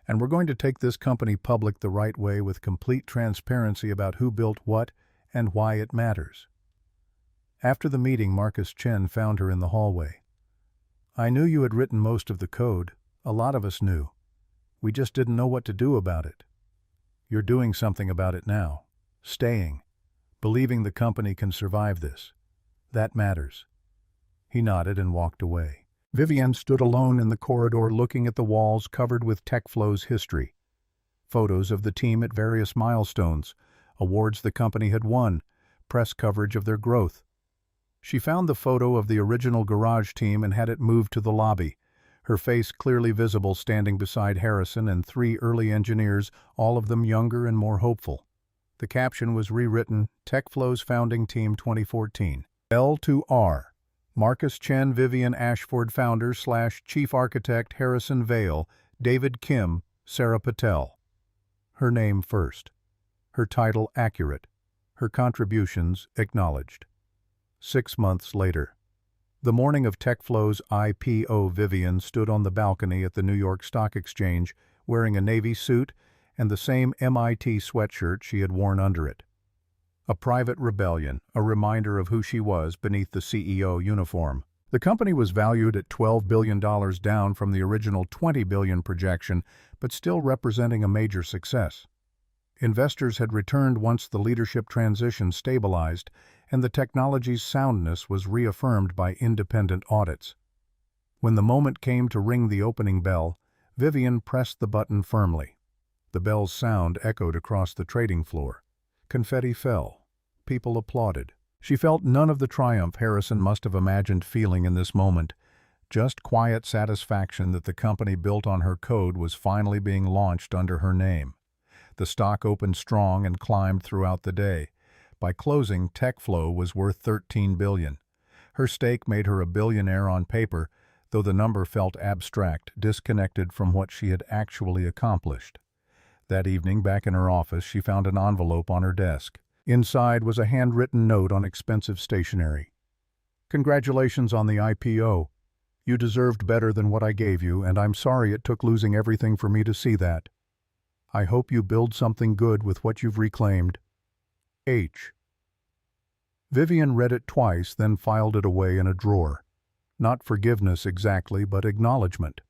And we're going to take this company public the right way with complete transparency about who built what and why it matters. After the meeting, Marcus Chen found her in the hallway. I knew you had written most of the code. A lot of us knew. We just didn't know what to do about it. You're doing something about it now. Staying. Believing the company can survive this. That matters. He nodded and walked away. Vivian stood alone in the corridor looking at the walls covered with TechFlow's history. Photos of the team at various milestones, awards the company had won, press coverage of their growth. She found the photo of the original garage team and had it moved to the lobby, her face clearly visible standing beside Harrison and 3 early engineers, all of them younger and more hopeful. The caption was rewritten, TechFlow's Founding Team 2014. L to R. Marcus Chen, Vivian Ashford, founder / chief architect Harrison Vale, David Kim, Sarah Patel. Her name first. Her title accurate. Her contributions acknowledged. 6 months later. The morning of TechFlow's IPO, Vivian stood on the balcony at the New York Stock Exchange wearing a navy suit and the same MIT sweatshirt she had worn under it. A private rebellion, a reminder of who she was beneath the CEO uniform. The company was valued at $12 billion, down from the original $20 billion projection, but still representing a major success. Investors had returned once the leadership transition stabilized, and the technology's soundness was reaffirmed by independent audits. When the moment came to ring the opening bell, Vivian pressed the button firmly. The bell's sound echoed across the trading floor. Confetti fell. People applauded. She felt none of the triumph Harrison must have imagined feeling in this moment, just quiet satisfaction that the company built on her code was finally being launched under her name. The stock opened strong and climbed throughout the day. By closing, TechFlow was worth $13 billion. Her stake made her a billionaire on paper, though the number felt abstract, disconnected from what she had actually accomplished. That evening, back in her office, she found an envelope on her desk. Inside was a handwritten note on expensive stationery. Congratulations on the IPO. You deserved better than what I gave you, and I'm sorry it took losing everything for me to see that. I hope you build something good with what you've reclaimed. H. Vivian read it twice, then filed it away in a drawer. Not forgiveness exactly, but acknowledgement.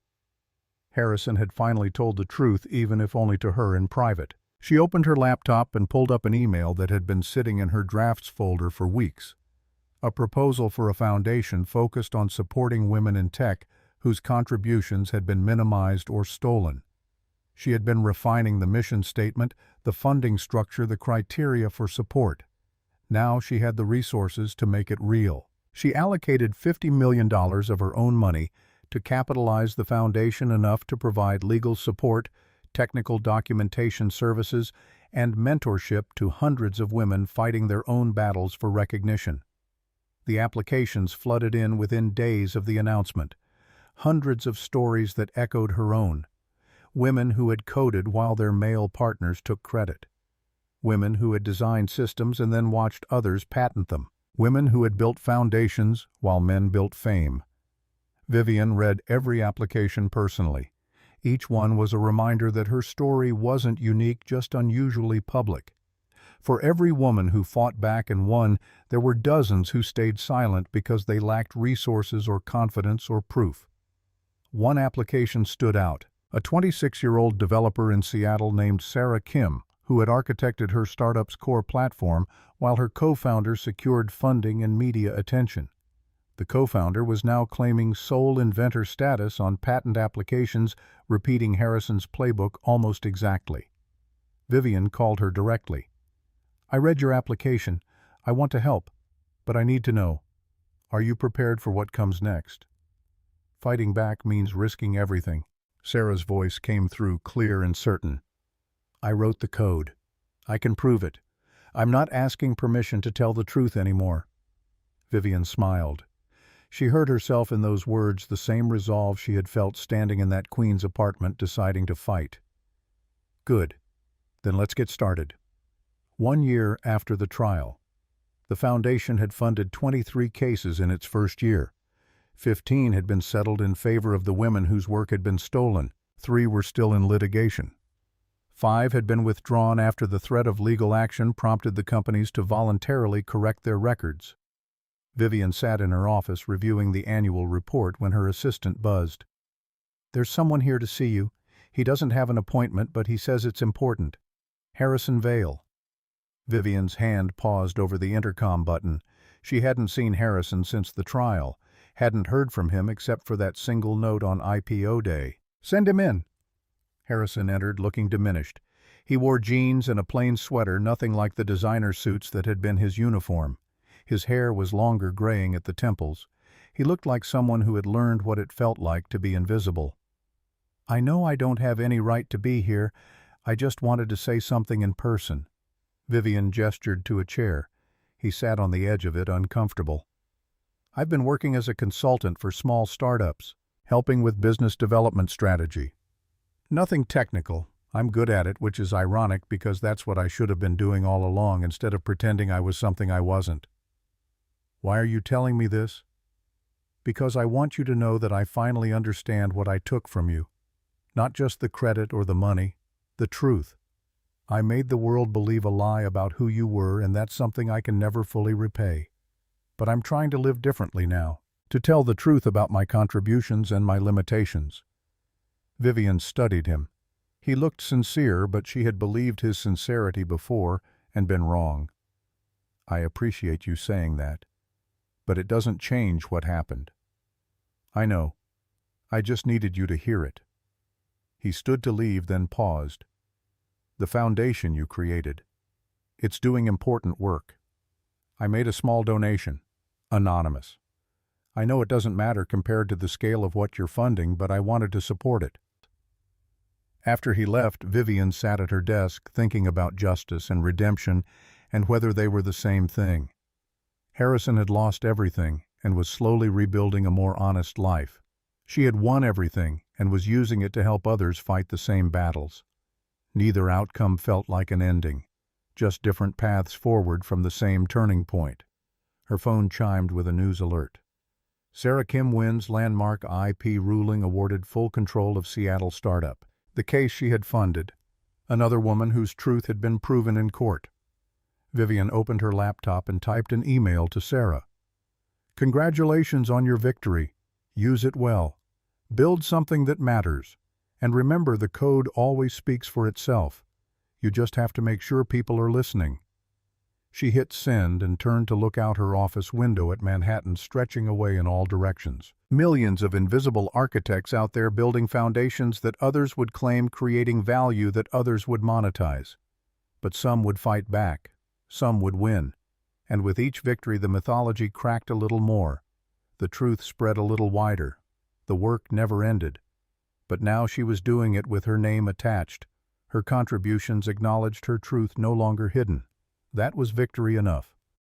Harrison had finally told the truth, even if only to her in private. She opened her laptop and pulled up an email that had been sitting in her drafts folder for weeks. A proposal for a foundation focused on supporting women in tech whose contributions had been minimized or stolen. She had been refining the mission statement, the funding structure, the criteria for support. Now she had the resources to make it real. She allocated $50 million of her own money to capitalize the foundation enough to provide legal support, technical documentation services, and mentorship to hundreds of women fighting their own battles for recognition. The applications flooded in within days of the announcement. Hundreds of stories that echoed her own. Women who had coded while their male partners took credit. Women who had designed systems and then watched others patent them. Women who had built foundations while men built fame. Vivian read every application personally. Each one was a reminder that her story wasn't unique, just unusually public. For every woman who fought back and won, there were dozens who stayed silent because they lacked resources or confidence or proof. One application stood out. A 26-year-old developer in Seattle named Sarah Kim, who had architected her startup's core platform while her co-founder secured funding and media attention. The co-founder was now claiming sole inventor status on patent applications, repeating Harrison's playbook almost exactly. Vivian called her directly. I read your application. I want to help, but I need to know, are you prepared for what comes next? Fighting back means risking everything. Sarah's voice came through clear and certain. I wrote the code. I can prove it. I'm not asking permission to tell the truth anymore. Vivian smiled. She heard herself in those words, the same resolve she had felt standing in that Queen's apartment deciding to fight. Good. Then let's get started. 1 year after the trial. The foundation had funded 23 cases in its first year. 15 had been settled in favor of the women whose work had been stolen. 3 were still in litigation. 5 had been withdrawn after the threat of legal action prompted the companies to voluntarily correct their records. Vivian sat in her office reviewing the annual report when her assistant buzzed. "There's someone here to see you. He doesn't have an appointment, but he says it's important. Harrison Vale." Vivian's hand paused over the intercom button. She hadn't seen Harrison since the trial, hadn't heard from him except for that single note on IPO day. "Send him in." Harrison entered, looking diminished. He wore jeans and a plain sweater, nothing like the designer suits that had been his uniform. His hair was longer, graying at the temples. He looked like someone who had learned what it felt like to be invisible. "I know I don't have any right to be here. I just wanted to say something in person." Vivian gestured to a chair. He sat on the edge of it, uncomfortable. "I've been working as a consultant for small startups, helping with business development strategy. Nothing technical. I'm good at it, which is ironic because that's what I should have been doing all along instead of pretending I was something I wasn't." "Why are you telling me this?" "Because I want you to know that I finally understand what I took from you. Not just the credit or the money, the truth. I made the world believe a lie about who you were, and that's something I can never fully repay. But I'm trying to live differently now, to tell the truth about my contributions and my limitations." Vivian studied him. He looked sincere, but she had believed his sincerity before and been wrong. "I appreciate you saying that. But it doesn't change what happened." "I know. I just needed you to hear it." He stood to leave, then paused. "The foundation you created. It's doing important work. I made a small donation. Anonymous. I know it doesn't matter compared to the scale of what you're funding, but I wanted to support it." After he left, Vivian sat at her desk thinking about justice and redemption and whether they were the same thing. Harrison had lost everything and was slowly rebuilding a more honest life. She had won everything and was using it to help others fight the same battles. Neither outcome felt like an ending, just different paths forward from the same turning point. Her phone chimed with a news alert. Sarah Kim wins landmark IP ruling awarded full control of Seattle startup, the case she had funded. Another woman whose truth had been proven in court. Vivian opened her laptop and typed an email to Sarah. "Congratulations on your victory. Use it well. Build something that matters. And remember, the code always speaks for itself. You just have to make sure people are listening." She hit send and turned to look out her office window at Manhattan stretching away in all directions. Millions of invisible architects out there building foundations that others would claim, creating value that others would monetize. But some would fight back. Some would win. And with each victory the mythology cracked a little more. The truth spread a little wider. The work never ended. But now she was doing it with her name attached. Her contributions acknowledged, her truth no longer hidden. That was victory enough.